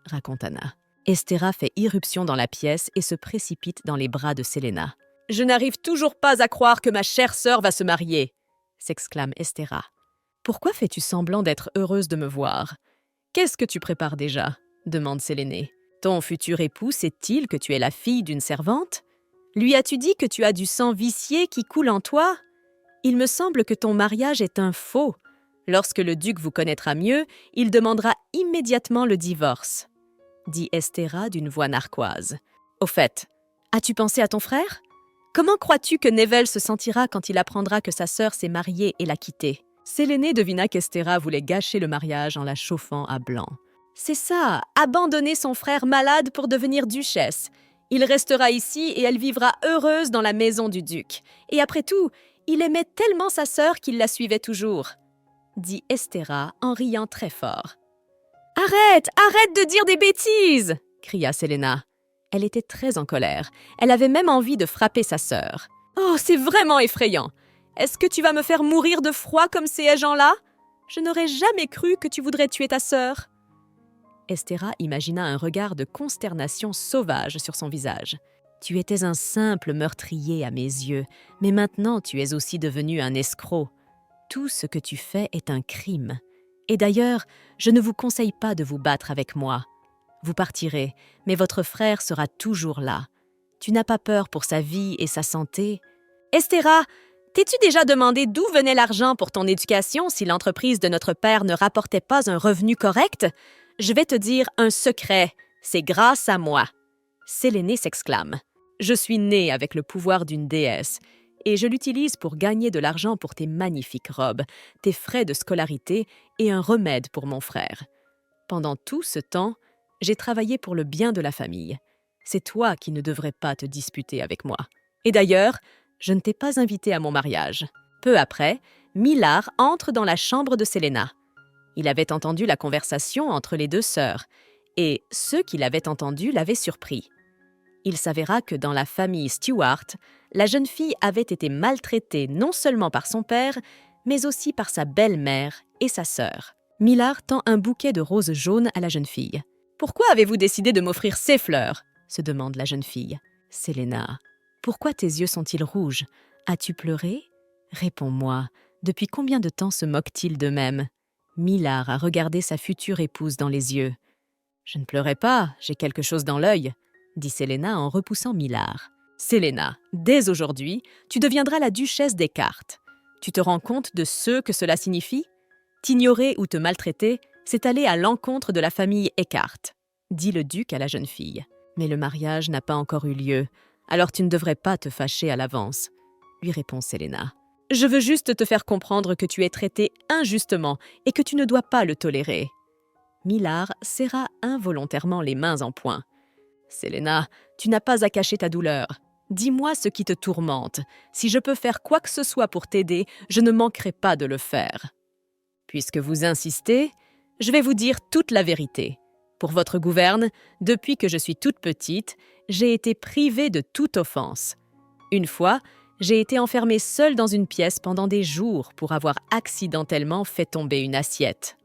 raconte Anna. Estera fait irruption dans la pièce et se précipite dans les bras de Selena. « Je n'arrive toujours pas à croire que ma chère sœur va se marier !» s'exclame Estera. « Pourquoi fais-tu semblant d'être heureuse de me voir ? Qu'est-ce que tu prépares déjà ?» demande Sélénée. « Ton futur époux sait-il que tu es la fille d'une servante ? Lui as-tu dit que tu as du sang vicié qui coule en toi ? Il me semble que ton mariage est un faux. Lorsque le duc vous connaîtra mieux, il demandera immédiatement le divorce. » dit Estera d'une voix narquoise. « Au fait, as-tu pensé à ton frère ? Comment crois-tu que Neville se sentira quand il apprendra que sa sœur s'est mariée et l'a quitté ?» Sélénée devina qu'Estera voulait gâcher le mariage en la chauffant à blanc. « C'est ça, abandonner son frère malade pour devenir duchesse. Il restera ici et elle vivra heureuse dans la maison du duc. Et après tout, il aimait tellement sa sœur qu'il la suivait toujours. » dit Estera en riant très fort. « Arrête, arrête de dire des bêtises !» cria Selena. Elle était très en colère. Elle avait même envie de frapper sa sœur. « Oh, c'est vraiment effrayant! Est-ce que tu vas me faire mourir de froid comme ces gens-là? Je n'aurais jamais cru que tu voudrais tuer ta sœur. » Estera imagina un regard de consternation sauvage sur son visage. « Tu étais un simple meurtrier à mes yeux, mais maintenant tu es aussi devenu un escroc. Tout ce que tu fais est un crime. Et d'ailleurs, je ne vous conseille pas de vous battre avec moi. Vous partirez, mais votre frère sera toujours là. Tu n'as pas peur pour sa vie et sa santé? Estera, t'es-tu déjà demandé d'où venait l'argent pour ton éducation si l'entreprise de notre père ne rapportait pas un revenu correct? Je vais te dire un secret, c'est grâce à moi. » Sélénée s'exclame. « Je suis née avec le pouvoir d'une déesse, et je l'utilise pour gagner de l'argent pour tes magnifiques robes, tes frais de scolarité et un remède pour mon frère. Pendant tout ce temps, j'ai travaillé pour le bien de la famille. C'est toi qui ne devrais pas te disputer avec moi. Et d'ailleurs, je ne t'ai pas invité à mon mariage. » Peu après, Millard entre dans la chambre de Selena. Il avait entendu la conversation entre les deux sœurs, et ceux qui l'avaient entendu l'avaient surpris. Il s'avéra que dans la famille Stuart, la jeune fille avait été maltraitée non seulement par son père, mais aussi par sa belle-mère et sa sœur. Millard tend un bouquet de roses jaunes à la jeune fille. « Pourquoi avez-vous décidé de m'offrir ces fleurs ?» se demande la jeune fille. « Selena, pourquoi tes yeux sont-ils rouges? As-tu pleuré? Réponds-moi, depuis combien de temps se moque-t-il d'eux-mêmes ?» Millard a regardé sa future épouse dans les yeux. « Je ne pleurais pas, j'ai quelque chose dans l'œil, » dit Selena en repoussant Millard. « Selena, dès aujourd'hui, tu deviendras la duchesse des cartes. Tu te rends compte de ce que cela signifie? T'ignorer ou te maltraiter, c'est aller à l'encontre de la famille Eckhart, » dit le duc à la jeune fille. « Mais le mariage n'a pas encore eu lieu, alors tu ne devrais pas te fâcher à l'avance, » lui répond Selena. « Je veux juste te faire comprendre que tu es traité injustement et que tu ne dois pas le tolérer. » Millard serra involontairement les mains en poing. « Selena, tu n'as pas à cacher ta douleur. Dis-moi ce qui te tourmente. Si je peux faire quoi que ce soit pour t'aider, je ne manquerai pas de le faire. » Puisque vous insistez, je vais vous dire toute la vérité. Pour votre gouverne, depuis que je suis toute petite, j'ai été privée de toute offense. Une fois, j'ai été enfermée seule dans une pièce pendant des jours pour avoir accidentellement fait tomber une assiette.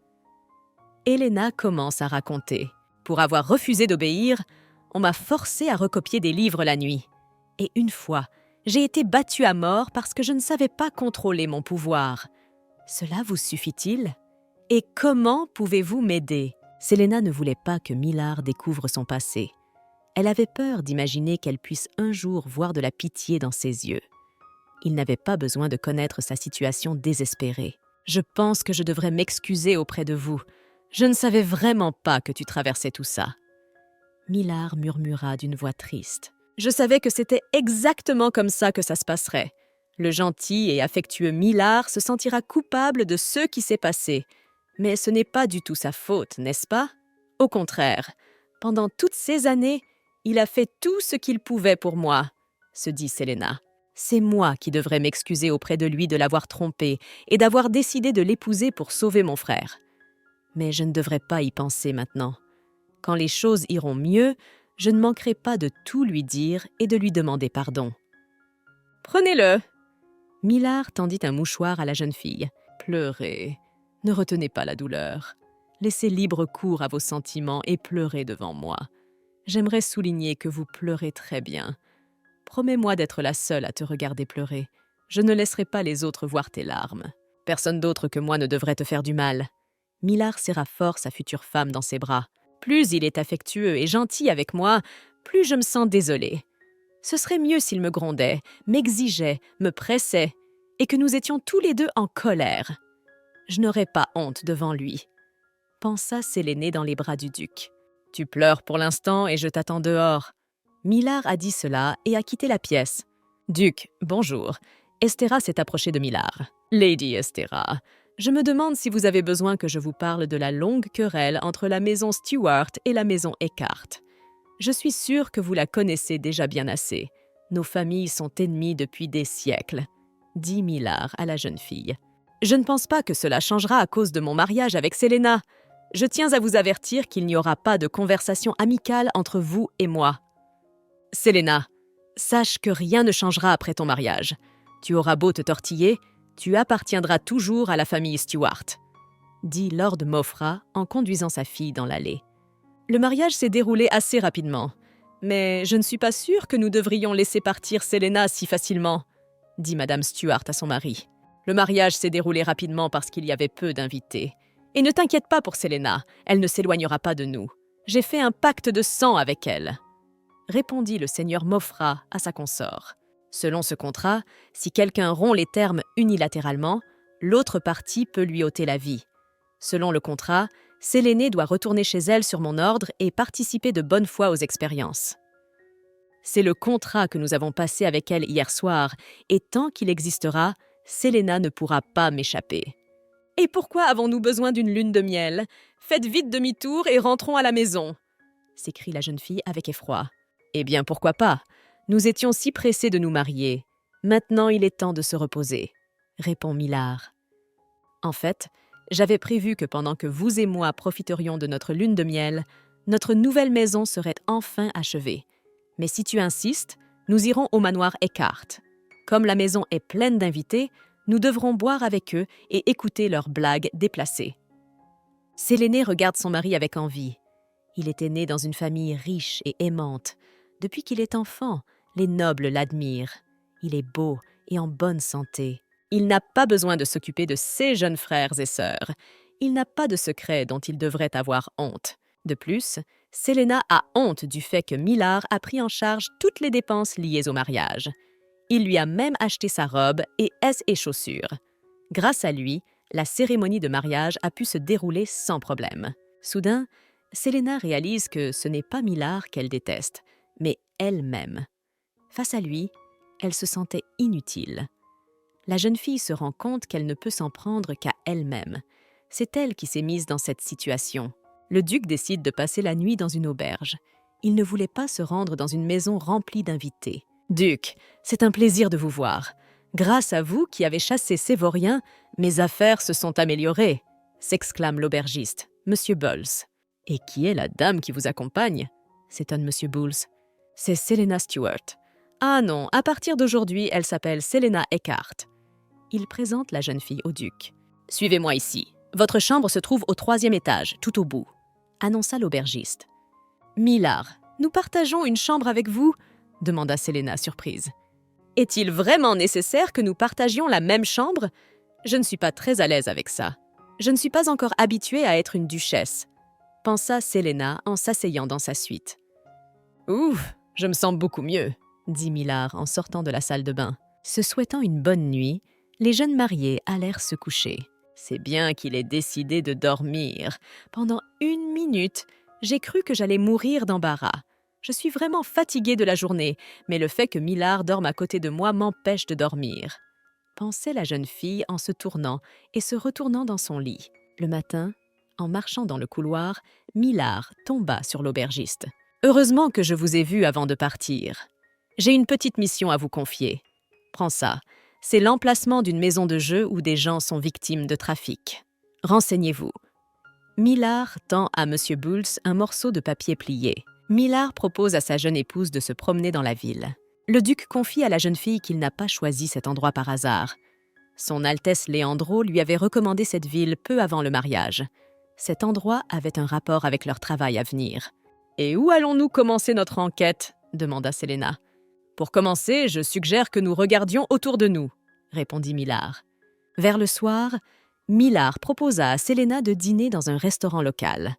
Helena commence à raconter. Pour avoir refusé d'obéir, on m'a forcée à recopier des livres la nuit. Et une fois, j'ai été battue à mort parce que je ne savais pas contrôler mon pouvoir. Cela vous suffit-il? Et comment pouvez-vous m'aider? Selena ne voulait pas que Millard découvre son passé. Elle avait peur d'imaginer qu'elle puisse un jour voir de la pitié dans ses yeux. Il n'avait pas besoin de connaître sa situation désespérée. « Je pense que je devrais m'excuser auprès de vous. Je ne savais vraiment pas que tu traversais tout ça. » Millard murmura d'une voix triste. « Je savais que c'était exactement comme ça que ça se passerait. Le gentil et affectueux Millard se sentira coupable de ce qui s'est passé. Mais ce n'est pas du tout sa faute, n'est-ce pas? Au contraire, pendant toutes ces années, Il a fait tout ce qu'il pouvait pour moi, se dit Selena. C'est moi qui devrais m'excuser auprès de lui de l'avoir trompé et d'avoir décidé de l'épouser pour sauver mon frère. Mais je ne devrais pas y penser maintenant. Quand les choses iront mieux, je ne manquerai pas de tout lui dire et de lui demander pardon. « Prenez-le !» Millard tendit un mouchoir à la jeune fille. « Pleurez. Ne retenez pas la douleur. Laissez libre cours à vos sentiments et pleurez devant moi. J'aimerais souligner que vous pleurez très bien. Promets-moi d'être la seule à te regarder pleurer. Je ne laisserai pas les autres voir tes larmes. Personne d'autre que moi ne devrait te faire du mal. » Millard serra fort sa future femme dans ses bras. Plus il est affectueux et gentil avec moi, plus je me sens désolée. Ce serait mieux s'il me grondait, m'exigeait, me pressait, et que nous étions tous les deux en colère. Je n'aurais pas honte devant lui. Pensa Séléné dans les bras du duc. « Tu pleures pour l'instant et je t'attends dehors. » Millard a dit cela et a quitté la pièce. « Duc, bonjour. » Estéra s'est approchée de Millard. « Lady Estéra, je me demande si vous avez besoin que je vous parle de la longue querelle entre la maison Stuart et la maison Eckhart. Je suis sûre que vous la connaissez déjà bien assez. Nos familles sont ennemies depuis des siècles, » dit Millard à la jeune fille. « Je ne pense pas que cela changera à cause de mon mariage avec Selena. Je tiens à vous avertir qu'il n'y aura pas de conversation amicale entre vous et moi. Selena, sache que rien ne changera après ton mariage. Tu auras beau te tortiller, tu appartiendras toujours à la famille Stuart, » dit Lord Mofra en conduisant sa fille dans l'allée. Le mariage s'est déroulé assez rapidement, mais je ne suis pas sûre que nous devrions laisser partir Selena si facilement, dit Madame Stuart à son mari. Le mariage s'est déroulé rapidement parce qu'il y avait peu d'invités. Et ne t'inquiète pas pour Selena, elle ne s'éloignera pas de nous. J'ai fait un pacte de sang avec elle, répondit le seigneur Mofra à sa consort. Selon ce contrat, si quelqu'un rompt les termes unilatéralement, l'autre partie peut lui ôter la vie. Selon le contrat, Séléné doit retourner chez elle sur mon ordre et participer de bonne foi aux expériences. C'est le contrat que nous avons passé avec elle hier soir, et tant qu'il existera, Selena ne pourra pas m'échapper. « Et pourquoi avons-nous besoin d'une lune de miel? Faites vite demi-tour et rentrons à la maison !» s'écrie la jeune fille avec effroi. « Eh bien, pourquoi pas? Nous étions si pressés de nous marier. Maintenant, il est temps de se reposer, » répond Millard. En fait, j'avais prévu que pendant que vous et moi profiterions de notre lune de miel, notre nouvelle maison serait enfin achevée. Mais si tu insistes, nous irons au manoir Eckhart. Comme la maison est pleine d'invités, nous devrons boire avec eux et écouter leurs blagues déplacées. Séléné regarde son mari avec envie. Il était né dans une famille riche et aimante. Depuis qu'il est enfant, les nobles l'admirent. Il est beau et en bonne santé. Il n'a pas besoin de s'occuper de ses jeunes frères et sœurs. Il n'a pas de secret dont il devrait avoir honte. De plus, Selena a honte du fait que Millard a pris en charge toutes les dépenses liées au mariage. Il lui a même acheté sa robe et ses chaussures. Grâce à lui, la cérémonie de mariage a pu se dérouler sans problème. Soudain, Selena réalise que ce n'est pas Millard qu'elle déteste, mais elle-même. Face à lui, elle se sentait inutile. La jeune fille se rend compte qu'elle ne peut s'en prendre qu'à elle-même. C'est elle qui s'est mise dans cette situation. Le duc décide de passer la nuit dans une auberge. Il ne voulait pas se rendre dans une maison remplie d'invités. « Duc, c'est un plaisir de vous voir. Grâce à vous qui avez chassé Sévorien, mes affaires se sont améliorées, » s'exclame l'aubergiste, Monsieur Bowles. « Et qui est la dame qui vous accompagne ?» s'étonne Monsieur Bowles. « C'est Selena Stuart. Ah non, à partir d'aujourd'hui, elle s'appelle Selena Eckhart. » Il présente la jeune fille au duc. « Suivez-moi ici. Votre chambre se trouve au 3e étage, tout au bout, » annonça l'aubergiste. « Millard, nous partageons une chambre avec vous ?» demanda Selena surprise. « Est-il vraiment nécessaire que nous partagions la même chambre? Je ne suis pas très à l'aise avec ça. Je ne suis pas encore habituée à être une duchesse, » pensa Selena en s'asseyant dans sa suite. « Ouf, je me sens beaucoup mieux, » dit Millard en sortant de la salle de bain. Se souhaitant une bonne nuit, les jeunes mariés allèrent se coucher. C'est bien qu'il ait décidé de dormir. Pendant 1 minute, j'ai cru que j'allais mourir d'embarras. Je suis vraiment fatiguée de la journée, mais le fait que Millard dorme à côté de moi m'empêche de dormir, pensait la jeune fille en se tournant et se retournant dans son lit. Le matin, en marchant dans le couloir, Millard tomba sur l'aubergiste. Heureusement que je vous ai vu avant de partir. J'ai une petite mission à vous confier. Prends ça. C'est l'emplacement d'une maison de jeu où des gens sont victimes de trafic. Renseignez-vous. Millard tend à M. Bulls un morceau de papier plié. Millard propose à sa jeune épouse de se promener dans la ville. Le duc confie à la jeune fille qu'il n'a pas choisi cet endroit par hasard. Son Altesse Léandro lui avait recommandé cette ville peu avant le mariage. Cet endroit avait un rapport avec leur travail à venir. « Et où allons-nous commencer notre enquête ?» demanda Selena. « Pour commencer, je suggère que nous regardions autour de nous, » répondit Millard. Vers le soir, Millard proposa à Selena de dîner dans un restaurant local.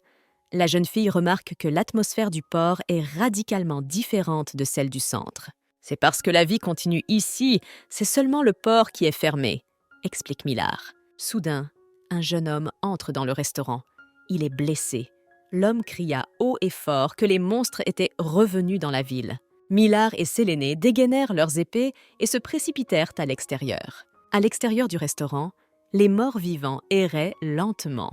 La jeune fille remarque que l'atmosphère du port est radicalement différente de celle du centre. « C'est parce que la vie continue ici, c'est seulement le port qui est fermé, » explique Millard. Soudain, un jeune homme entre dans le restaurant. Il est blessé. L'homme cria haut et fort que les monstres étaient revenus dans la ville. Millard et Séléné dégainèrent leurs épées et se précipitèrent à l'extérieur. À l'extérieur du restaurant, les morts vivants erraient lentement.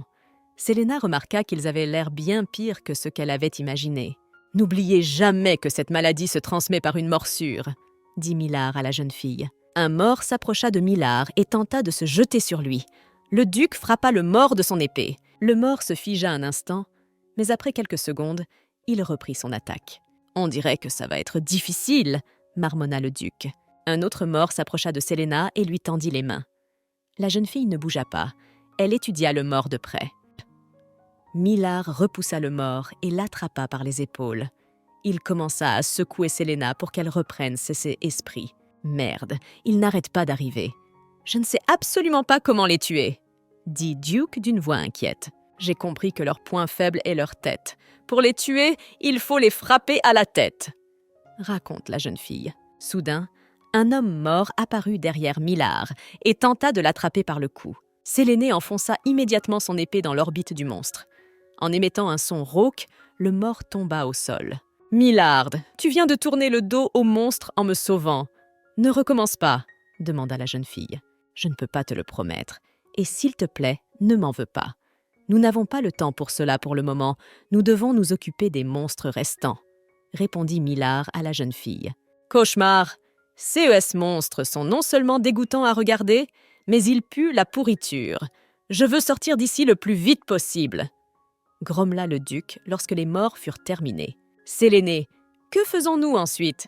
Selena remarqua qu'ils avaient l'air bien pire que ce qu'elle avait imaginé. « N'oubliez jamais que cette maladie se transmet par une morsure, » dit Millard à la jeune fille. Un mort s'approcha de Millard et tenta de se jeter sur lui. Le duc frappa le mort de son épée. Le mort se figea un instant, mais après quelques secondes, il reprit son attaque. « On dirait que ça va être difficile, » marmonna le duc. Un autre mort s'approcha de Selena et lui tendit les mains. La jeune fille ne bougea pas. Elle étudia le mort de près. Millard repoussa le mort et l'attrapa par les épaules. Il commença à secouer Selena pour qu'elle reprenne ses esprits. Merde, il n'arrête pas d'arriver. « Je ne sais absolument pas comment les tuer, » dit Duke d'une voix inquiète. « J'ai compris que leur point faible est leur tête. Pour les tuer, il faut les frapper à la tête. » raconte la jeune fille. Soudain, un homme mort apparut derrière Millard et tenta de l'attraper par le cou. Séléné enfonça immédiatement son épée dans l'orbite du monstre. En émettant un son rauque, le mort tomba au sol. « Millard, tu viens de tourner le dos au monstre en me sauvant. Ne recommence pas, » demanda la jeune fille. « Je ne peux pas te le promettre. Et s'il te plaît, ne m'en veux pas. Nous n'avons pas le temps pour cela pour le moment. Nous devons nous occuper des monstres restants, » répondit Millard à la jeune fille. « Cauchemar! CES monstres sont non seulement dégoûtants à regarder, mais ils puent la pourriture. Je veux sortir d'ici le plus vite possible. » grommela le duc lorsque les morts furent terminés. « Séléné, que faisons-nous ensuite?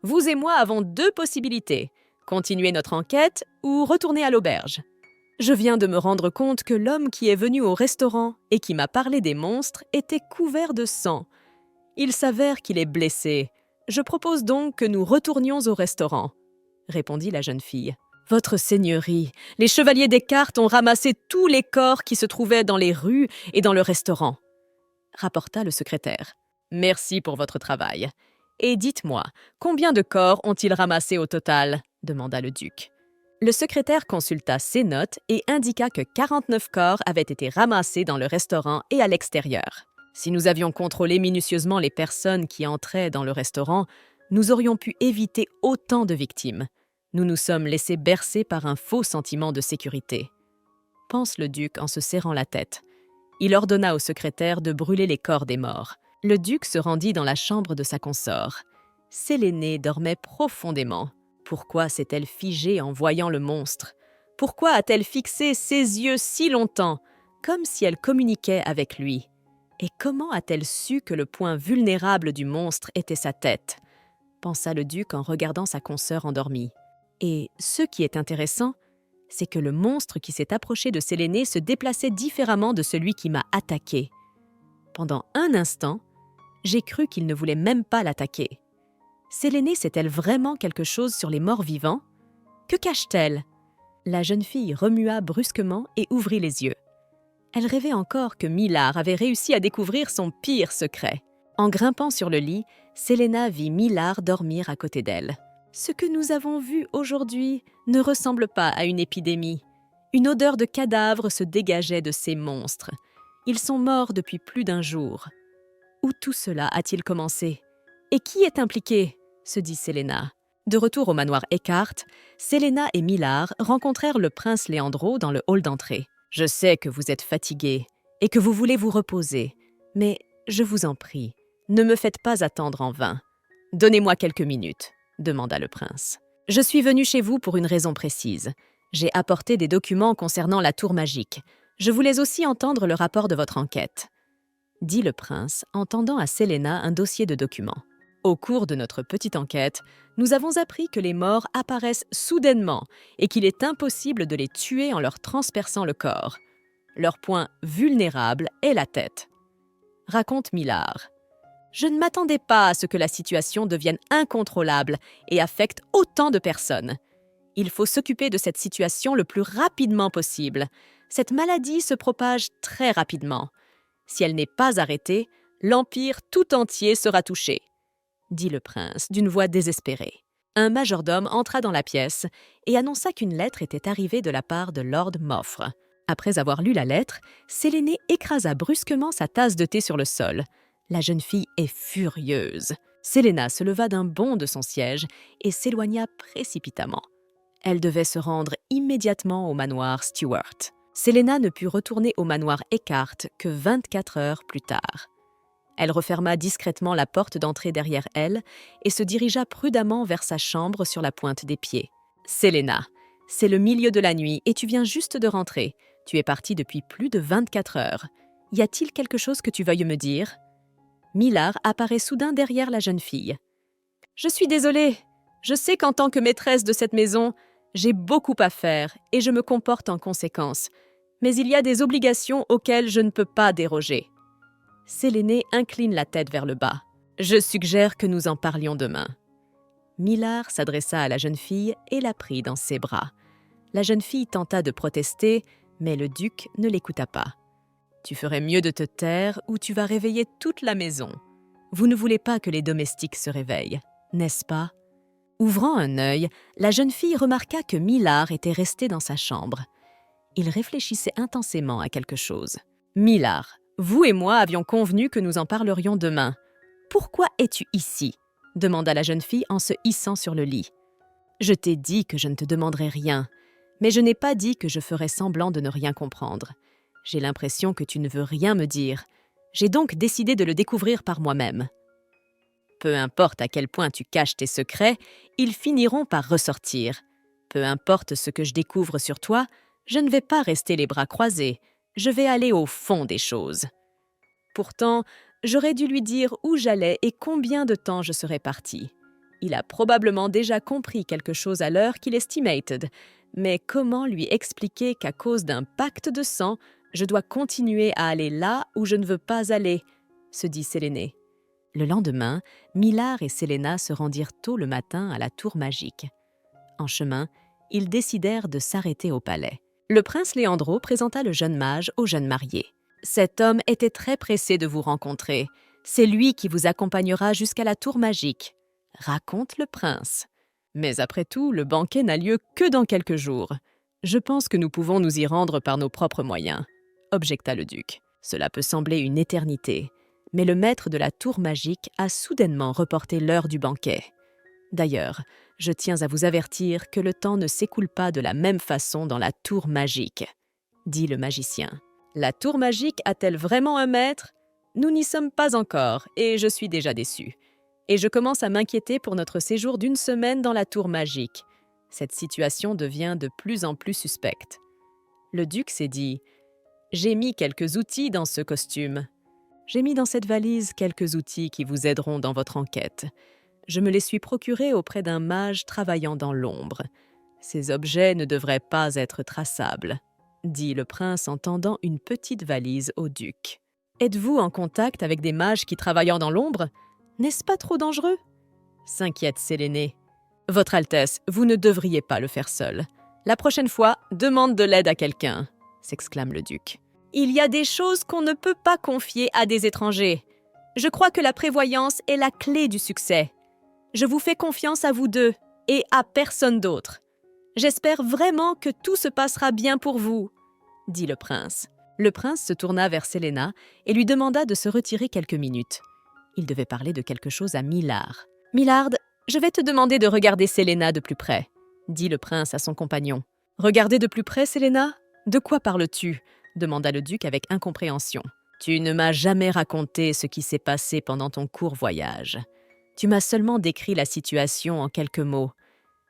Vous et moi avons deux possibilités. Continuer notre enquête ou retourner à l'auberge. Je viens de me rendre compte que l'homme qui est venu au restaurant et qui m'a parlé des monstres était couvert de sang. Il s'avère qu'il est blessé. Je propose donc que nous retournions au restaurant, » répondit la jeune fille. « Votre seigneurie, les chevaliers des cartes ont ramassé tous les corps qui se trouvaient dans les rues et dans le restaurant, » rapporta le secrétaire. « Merci pour votre travail. Et dites-moi, combien de corps ont-ils ramassé au total ?» demanda le duc. Le secrétaire consulta ses notes et indiqua que 49 corps avaient été ramassés dans le restaurant et à l'extérieur. Si nous avions contrôlé minutieusement les personnes qui entraient dans le restaurant, nous aurions pu éviter autant de victimes. Nous nous sommes laissés bercer par un faux sentiment de sécurité, pense le duc en se serrant la tête. Il ordonna au secrétaire de brûler les corps des morts. Le duc se rendit dans la chambre de sa consort. Séléné dormait profondément. Pourquoi s'est-elle figée en voyant le monstre? Pourquoi a-t-elle fixé ses yeux si longtemps, comme si elle communiquait avec lui? Et comment a-t-elle su que le point vulnérable du monstre était sa tête? Pensa le duc en regardant sa consœur endormie. Et ce qui est intéressant, c'est que le monstre qui s'est approché de Séléné se déplaçait différemment de celui qui m'a attaqué. Pendant un instant, j'ai cru qu'il ne voulait même pas l'attaquer. Séléné sait-elle vraiment quelque chose sur les morts vivants? Que cache-t-elle? La jeune fille remua brusquement et ouvrit les yeux. Elle rêvait encore que Millard avait réussi à découvrir son pire secret. En grimpant sur le lit, Selena vit Millard dormir à côté d'elle. Ce que nous avons vu aujourd'hui ne ressemble pas à une épidémie. Une odeur de cadavre se dégageait de ces monstres. Ils sont morts depuis plus d'un jour. Où tout cela a-t-il commencé? Et qui est impliqué? Se dit Selena. De retour au manoir Eckhart, Selena et Millard rencontrèrent le prince Léandro dans le hall d'entrée. « Je sais que vous êtes fatigué et que vous voulez vous reposer, mais je vous en prie, Ne me faites pas attendre en vain. Donnez-moi quelques minutes, demanda le prince. Je suis venu chez vous pour une raison précise. J'ai apporté des documents concernant la tour magique. Je voulais aussi entendre le rapport de votre enquête, dit le prince en tendant à Selena un dossier de documents. Au cours de notre petite enquête, nous avons appris que les morts apparaissent soudainement et qu'il est impossible de les tuer en leur transperçant le corps. Leur point vulnérable est la tête. Raconte Millard. Je ne m'attendais pas à ce que la situation devienne incontrôlable et affecte autant de personnes. Il faut s'occuper de cette situation le plus rapidement possible. Cette maladie se propage très rapidement. Si elle n'est pas arrêtée, l'Empire tout entier sera touché, dit le prince d'une voix désespérée. Un majordome entra dans la pièce et annonça qu'une lettre était arrivée de la part de Lord Moffre. Après avoir lu la lettre, Séléné écrasa brusquement sa tasse de thé sur le sol. La jeune fille est furieuse. Selena se leva d'un bond de son siège et s'éloigna précipitamment. Elle devait se rendre immédiatement au manoir Stewart. Selena ne put retourner au manoir Eckhart que 24 heures plus tard. Elle referma discrètement la porte d'entrée derrière elle et se dirigea prudemment vers sa chambre sur la pointe des pieds. « Selena, c'est le milieu de la nuit et tu viens juste de rentrer. Tu es partie depuis plus de 24 heures. Y a-t-il quelque chose que tu veuilles me dire ?» Millard apparaît soudain derrière la jeune fille. « Je suis désolée. Je sais qu'en tant que maîtresse de cette maison, j'ai beaucoup à faire et je me comporte en conséquence. Mais il y a des obligations auxquelles je ne peux pas déroger. » Séléné incline la tête vers le bas. « Je suggère que nous en parlions demain. » Millard s'adressa à la jeune fille et la prit dans ses bras. La jeune fille tenta de protester, mais le duc ne l'écouta pas. « Tu ferais mieux de te taire ou tu vas réveiller toute la maison. Vous ne voulez pas que les domestiques se réveillent, n'est-ce pas ?» Ouvrant un œil, la jeune fille remarqua que Millard était resté dans sa chambre. Il réfléchissait intensément à quelque chose. « Millard, vous et moi avions convenu que nous en parlerions demain. Pourquoi es-tu ici ?» demanda la jeune fille en se hissant sur le lit. « Je t'ai dit que je ne te demanderais rien, mais je n'ai pas dit que je ferais semblant de ne rien comprendre. J'ai l'impression que tu ne veux rien me dire. J'ai donc décidé de le découvrir par moi-même. Peu importe à quel point tu caches tes secrets, ils finiront par ressortir. Peu importe ce que je découvre sur toi, je ne vais pas rester les bras croisés. Je vais aller au fond des choses. Pourtant, j'aurais dû lui dire où j'allais et combien de temps je serais partie. Il a probablement déjà compris quelque chose à l'heure qu'il estimated, mais comment lui expliquer qu'à cause d'un pacte de sang, je dois continuer à aller là où je ne veux pas aller, se dit Séléné. Le lendemain, Millard et Selena se rendirent tôt le matin à la tour magique. En chemin, ils décidèrent de s'arrêter au palais. Le prince Léandro présenta le jeune mage au jeune marié. « Cet homme était très pressé de vous rencontrer. C'est lui qui vous accompagnera jusqu'à la tour magique. » raconte le prince. « Mais après tout, le banquet n'a lieu que dans quelques jours. Je pense que nous pouvons nous y rendre par nos propres moyens, » objecta le duc. Cela peut sembler une éternité, mais le maître de la tour magique a soudainement reporté l'heure du banquet. D'ailleurs, je tiens à vous avertir que le temps ne s'écoule pas de la même façon dans la tour magique, dit le magicien. La tour magique a-t-elle vraiment un maître? Nous n'y sommes pas encore, et je suis déjà déçu. Et je commence à m'inquiéter pour notre séjour d'1 semaine dans la tour magique. Cette situation devient de plus en plus suspecte. Le duc s'est dit « J'ai mis quelques outils dans ce costume. J'ai mis dans cette valise quelques outils qui vous aideront dans votre enquête. Je me les suis procurés auprès d'un mage travaillant dans l'ombre. Ces objets ne devraient pas être traçables, » dit le prince en tendant une petite valise au duc. « Êtes-vous en contact avec des mages qui travaillent dans l'ombre? N'est-ce pas trop dangereux ?» s'inquiète Séléné. « Votre Altesse, vous ne devriez pas le faire seul. La prochaine fois, demande de l'aide à quelqu'un, » s'exclame le duc. « Il y a des choses qu'on ne peut pas confier à des étrangers. Je crois que la prévoyance est la clé du succès. Je vous fais confiance à vous deux et à personne d'autre. J'espère vraiment que tout se passera bien pour vous, » dit le prince. Le prince se tourna vers Selena et lui demanda de se retirer quelques minutes. Il devait parler de quelque chose à Millard. « Millard, je vais te demander de regarder Selena de plus près, » dit le prince à son compagnon. « Regarder de plus près, Selena? De quoi parles-tu » demanda le duc avec incompréhension. Tu ne m'as jamais raconté ce qui s'est passé pendant ton court voyage. Tu m'as seulement décrit la situation en quelques mots.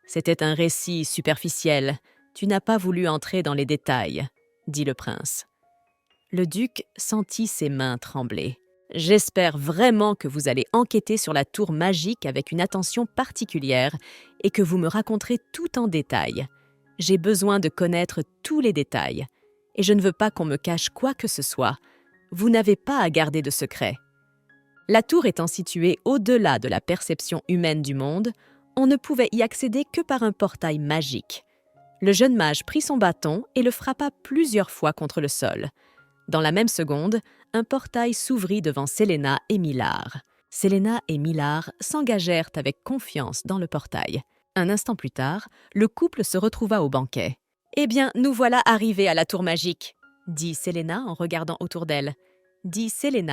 C'était un récit superficiel. Tu n'as pas voulu entrer dans les détails, dit le prince. Le duc sentit ses mains trembler. J'espère vraiment que vous allez enquêter sur la tour magique avec une attention particulière et que vous me raconterez tout en détail. J'ai besoin de connaître tous les détails et je ne veux pas qu'on me cache quoi que ce soit. Vous n'avez pas à garder de secret. La tour étant située au-delà de la perception humaine du monde, on ne pouvait y accéder que par un portail magique. Le jeune mage prit son bâton et le frappa plusieurs fois contre le sol. Dans la même seconde, un portail s'ouvrit devant Séléna et Millard. Séléna et Millard s'engagèrent avec confiance dans le portail. Un instant plus tard, le couple se retrouva au banquet. « Eh bien, nous voilà arrivés à la tour magique », dit Séléna en regardant autour d'elle. Séléna,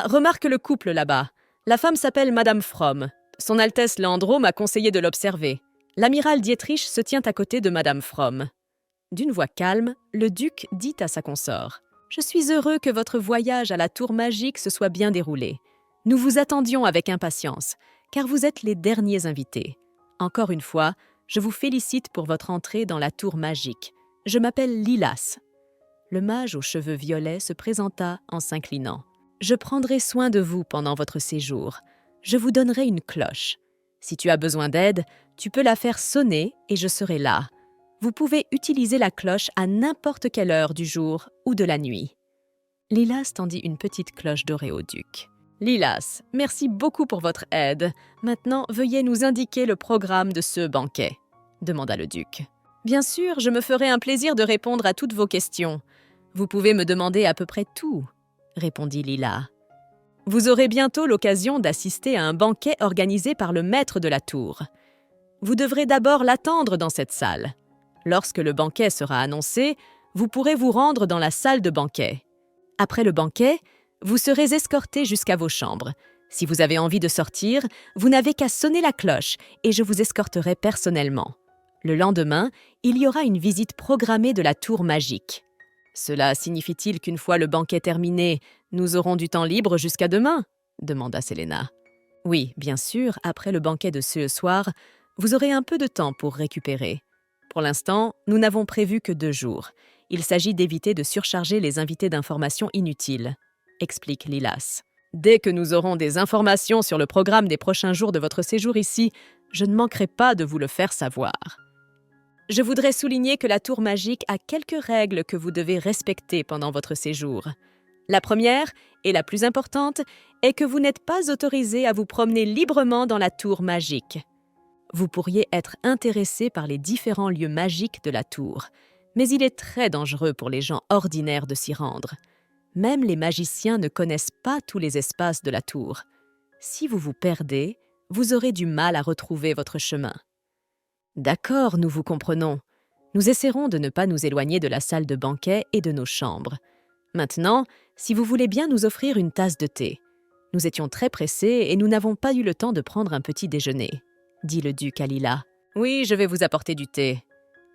remarque le couple là-bas. La femme s'appelle Madame From. Son Altesse Leandro m'a conseillé de l'observer. L'amiral Dietrich se tient à côté de Madame From. D'une voix calme, le duc dit à sa consort « Je suis heureux que votre voyage à la tour magique se soit bien déroulé. Nous vous attendions avec impatience, car vous êtes les derniers invités. Encore une fois, je vous félicite pour votre entrée dans la tour magique. Je m'appelle Lilas. » Le mage aux cheveux violets se présenta en s'inclinant. « Je prendrai soin de vous pendant votre séjour. Je vous donnerai une cloche. Si tu as besoin d'aide, tu peux la faire sonner et je serai là. Vous pouvez utiliser la cloche à n'importe quelle heure du jour ou de la nuit. » Lilas tendit une petite cloche dorée au duc. « Lilas, merci beaucoup pour votre aide. Maintenant, veuillez nous indiquer le programme de ce banquet, » demanda le duc. « Bien sûr, je me ferai un plaisir de répondre à toutes vos questions. Vous pouvez me demander à peu près tout, » répondit Lilas. « Vous aurez bientôt l'occasion d'assister à un banquet organisé par le maître de la tour. Vous devrez d'abord l'attendre dans cette salle. Lorsque le banquet sera annoncé, vous pourrez vous rendre dans la salle de banquet. Après le banquet, vous serez escorté jusqu'à vos chambres. Si vous avez envie de sortir, vous n'avez qu'à sonner la cloche et je vous escorterai personnellement. Le lendemain, il y aura une visite programmée de la tour magique. Cela signifie-t-il qu'une fois le banquet terminé, nous aurons du temps libre jusqu'à demain ?» demanda Séléna. « Oui, bien sûr, après le banquet de ce soir, vous aurez un peu de temps pour récupérer. Pour l'instant, nous n'avons prévu que 2 jours. Il s'agit d'éviter de surcharger les invités d'informations inutiles, » explique Lilas. « Dès que nous aurons des informations sur le programme des prochains jours de votre séjour ici, je ne manquerai pas de vous le faire savoir. Je voudrais souligner que la tour magique a quelques règles que vous devez respecter pendant votre séjour. La première, et la plus importante, est que vous n'êtes pas autorisé à vous promener librement dans la tour magique. Vous pourriez être intéressé par les différents lieux magiques de la tour, mais il est très dangereux pour les gens ordinaires de s'y rendre. Même les magiciens ne connaissent pas tous les espaces de la tour. Si vous vous perdez, vous aurez du mal à retrouver votre chemin. » « D'accord, nous vous comprenons. Nous essaierons de ne pas nous éloigner de la salle de banquet et de nos chambres. Maintenant, si vous voulez bien nous offrir une tasse de thé. Nous étions très pressés et nous n'avons pas eu le temps de prendre un petit déjeuner, » dit le duc à Lilas. « Oui, je vais vous apporter du thé. »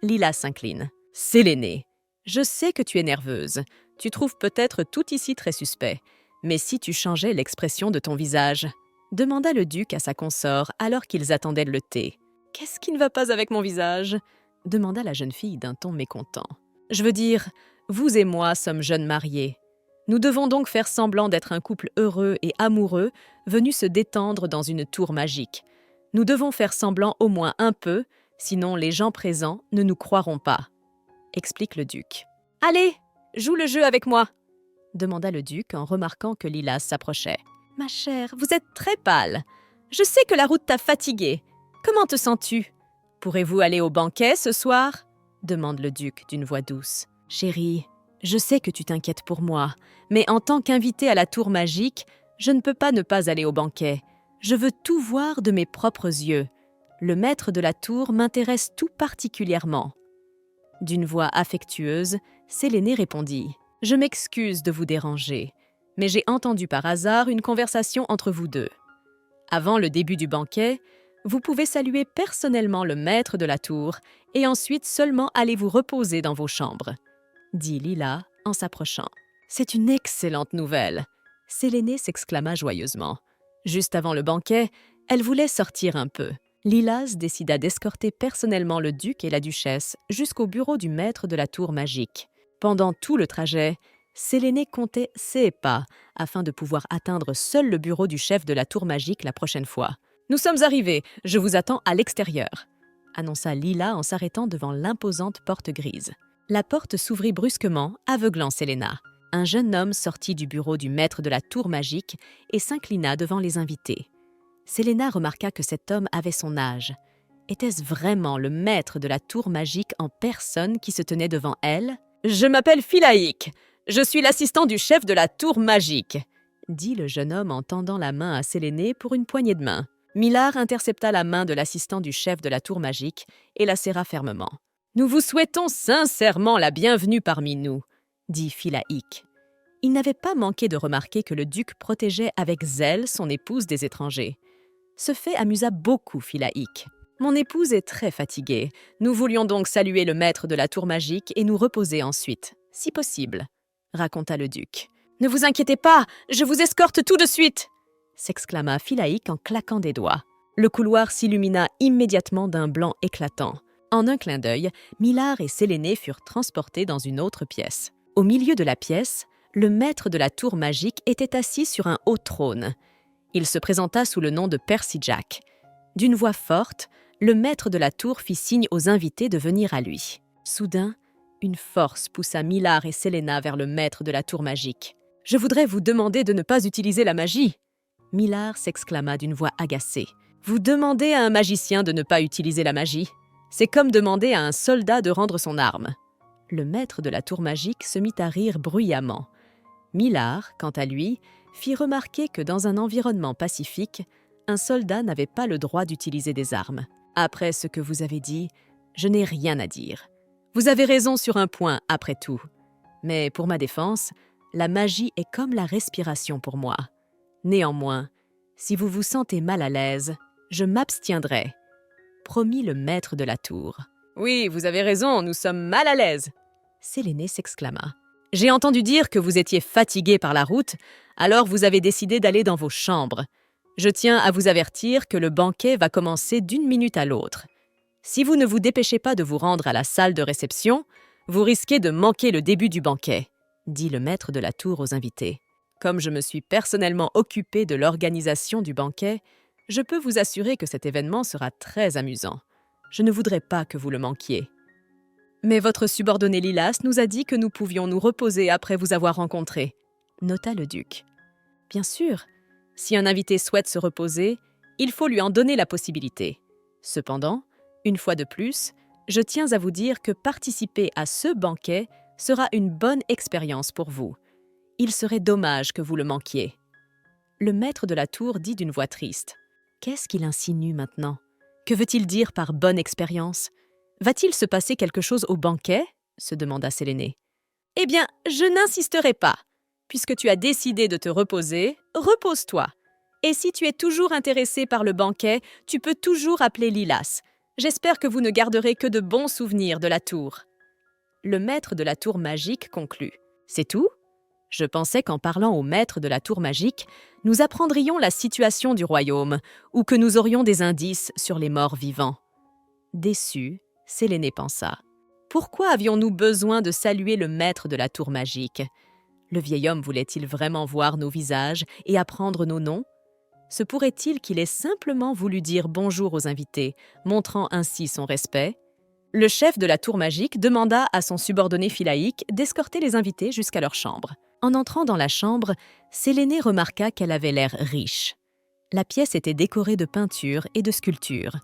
Lilas s'incline. « Séléné, je sais que tu es nerveuse. Tu trouves peut-être tout ici très suspect. Mais si tu changeais l'expression de ton visage ?» demanda le duc à sa consort alors qu'ils attendaient le thé. « Qu'est-ce qui ne va pas avec mon visage ?» demanda la jeune fille d'un ton mécontent. « Je veux dire, vous et moi sommes jeunes mariés. Nous devons donc faire semblant d'être un couple heureux et amoureux venu se détendre dans une tour magique. Nous devons faire semblant au moins un peu, sinon les gens présents ne nous croiront pas, » explique le duc. « Allez, joue le jeu avec moi !» demanda le duc en remarquant que Lilas s'approchait. « Ma chère, vous êtes très pâle. Je sais que la route t'a fatiguée. Comment te sens-tu ? Pourrez-vous aller au banquet ce soir ?» demande le duc d'une voix douce. « Chérie, je sais que tu t'inquiètes pour moi, mais en tant qu'invité à la tour magique, je ne peux pas ne pas aller au banquet. Je veux tout voir de mes propres yeux. Le maître de la tour m'intéresse tout particulièrement. » D'une voix affectueuse, Séléné répondit « Je m'excuse de vous déranger, mais j'ai entendu par hasard une conversation entre vous deux. Avant le début du banquet, vous pouvez saluer personnellement le maître de la tour et ensuite seulement aller vous reposer dans vos chambres, » dit Lilas en s'approchant. « C'est une excellente nouvelle !» Séléné s'exclama joyeusement. Juste avant le banquet, elle voulait sortir un peu. Lilas décida d'escorter personnellement le duc et la duchesse jusqu'au bureau du maître de la tour magique. Pendant tout le trajet, Séléné comptait ses pas afin de pouvoir atteindre seul le bureau du chef de la tour magique la prochaine fois. « Nous sommes arrivés, je vous attends à l'extérieur », annonça Lila en s'arrêtant devant l'imposante porte grise. La porte s'ouvrit brusquement, aveuglant Séléna. Un jeune homme sortit du bureau du maître de la tour magique et s'inclina devant les invités. Séléna remarqua que cet homme avait son âge. Était-ce vraiment le maître de la tour magique en personne qui se tenait devant elle ? « Je m'appelle Philaïque, je suis l'assistant du chef de la tour magique », dit le jeune homme en tendant la main à Séléné pour une poignée de main. Millard intercepta la main de l'assistant du chef de la tour magique et la serra fermement. « Nous vous souhaitons sincèrement la bienvenue parmi nous », dit Philaïque. Il n'avait pas manqué de remarquer que le duc protégeait avec zèle son épouse des étrangers. Ce fait amusa beaucoup Philaïque. « Mon épouse est très fatiguée. Nous voulions donc saluer le maître de la tour magique et nous reposer ensuite, si possible, » raconta le duc. « Ne vous inquiétez pas, je vous escorte tout de suite !» s'exclama Philaïque en claquant des doigts. Le couloir s'illumina immédiatement d'un blanc éclatant. En un clin d'œil, Millard et Séléné furent transportés dans une autre pièce. Au milieu de la pièce, le maître de la tour magique était assis sur un haut trône. Il se présenta sous le nom de Percy Jack. D'une voix forte, le maître de la tour fit signe aux invités de venir à lui. Soudain, une force poussa Millard et Séléna vers le maître de la tour magique. « Je voudrais vous demander de ne pas utiliser la magie !» Millard s'exclama d'une voix agacée. « Vous demandez à un magicien de ne pas utiliser la magie ? C'est comme demander à un soldat de rendre son arme. » Le maître de la tour magique se mit à rire bruyamment. Millard, quant à lui, fit remarquer que dans un environnement pacifique, un soldat n'avait pas le droit d'utiliser des armes. « Après ce que vous avez dit, je n'ai rien à dire. Vous avez raison sur un point, après tout. Mais pour ma défense, la magie est comme la respiration pour moi. Néanmoins, si vous vous sentez mal à l'aise, je m'abstiendrai. » Promit le maître de la tour. « Oui, vous avez raison, nous sommes mal à l'aise. » Séléné s'exclama. « J'ai entendu dire que vous étiez fatigué par la route, alors vous avez décidé d'aller dans vos chambres. Je tiens à vous avertir que le banquet va commencer d'une minute à l'autre. Si vous ne vous dépêchez pas de vous rendre à la salle de réception, vous risquez de manquer le début du banquet, » dit le maître de la tour aux invités. « Comme je me suis personnellement occupé de l'organisation du banquet, je peux vous assurer que cet événement sera très amusant. Je ne voudrais pas que vous le manquiez. Mais votre subordonné Lilas nous a dit que nous pouvions nous reposer après vous avoir rencontré, » nota le duc. « Bien sûr, si un invité souhaite se reposer, il faut lui en donner la possibilité. Cependant, une fois de plus, je tiens à vous dire que participer à ce banquet sera une bonne expérience pour vous. Il serait dommage que vous le manquiez. » Le maître de la tour dit d'une voix triste. « Qu'est-ce qu'il insinue maintenant ? Que veut-il dire par bonne expérience ? Va-t-il se passer quelque chose au banquet ?» se demanda Séléné. « Eh bien, je n'insisterai pas. Puisque tu as décidé de te reposer, repose-toi. Et si tu es toujours intéressé par le banquet, tu peux toujours appeler Lilas. J'espère que vous ne garderez que de bons souvenirs de la tour. » Le maître de la tour magique conclut. « C'est tout ? Je pensais qu'en parlant au maître de la tour magique, nous apprendrions la situation du royaume ou que nous aurions des indices sur les morts vivants. » Déçu, Séléné pensa. « Pourquoi avions-nous besoin de saluer le maître de la tour magique ? Le vieil homme voulait-il vraiment voir nos visages et apprendre nos noms ? Se pourrait-il qu'il ait simplement voulu dire bonjour aux invités, montrant ainsi son respect ? » Le chef de la tour magique demanda à son subordonné Philaïque d'escorter les invités jusqu'à leur chambre. En entrant dans la chambre, Séléné remarqua qu'elle avait l'air riche. La pièce était décorée de peintures et de sculptures.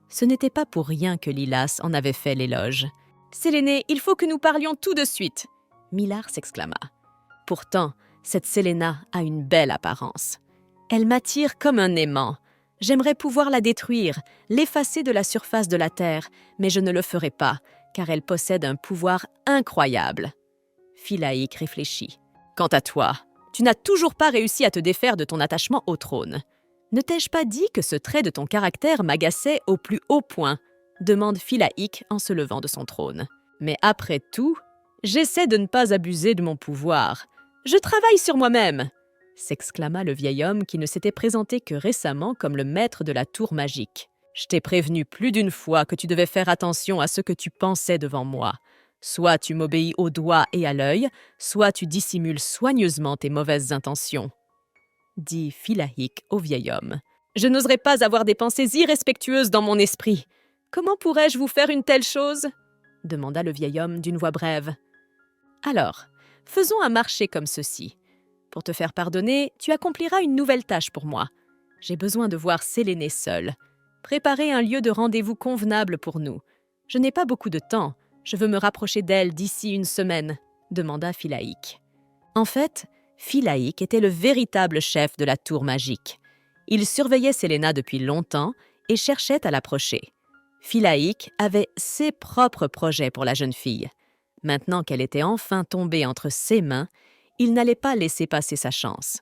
Ce n'était pas pour rien que Lilas en avait fait l'éloge. « Séléné, il faut que nous parlions tout de suite !» Millard s'exclama. « Pourtant, cette Séléna a une belle apparence. Elle m'attire comme un aimant. J'aimerais pouvoir la détruire, l'effacer de la surface de la terre, mais je ne le ferai pas, car elle possède un pouvoir incroyable. » Philaïque réfléchit. « Quant à toi, tu n'as toujours pas réussi à te défaire de ton attachement au trône. Ne t'ai-je pas dit que ce trait de ton caractère m'agaçait au plus haut point ?» demande Philaïque en se levant de son trône. « Mais après tout, J'essaie de ne pas abuser de mon pouvoir. Je travaille sur moi-même, s'exclama le vieil homme qui ne s'était présenté que récemment comme le maître de la tour magique. Je t'ai prévenu plus d'une fois que tu devais faire attention à ce que tu pensais devant moi. Soit tu m'obéis au doigt et à l'œil, soit tu dissimules soigneusement tes mauvaises intentions, dit Philaïque au vieil homme. Je n'oserais pas avoir des pensées irrespectueuses dans mon esprit. Comment pourrais-je vous faire une telle chose? Demanda le vieil homme d'une voix brève. Alors, faisons un marché comme ceci. Pour te faire pardonner, tu accompliras une nouvelle tâche pour moi. J'ai besoin de voir Sélénée seule. Préparer un lieu de rendez-vous convenable pour nous. Je n'ai pas beaucoup de temps. Je veux me rapprocher d'elle d'ici une semaine, demanda Philaïque. En fait, Philaïque était le véritable chef de la tour magique. Il surveillait Séléna depuis longtemps et cherchait à l'approcher. Philaïque avait ses propres projets pour la jeune fille. Maintenant qu'elle était enfin tombée entre ses mains, il n'allait pas laisser passer sa chance.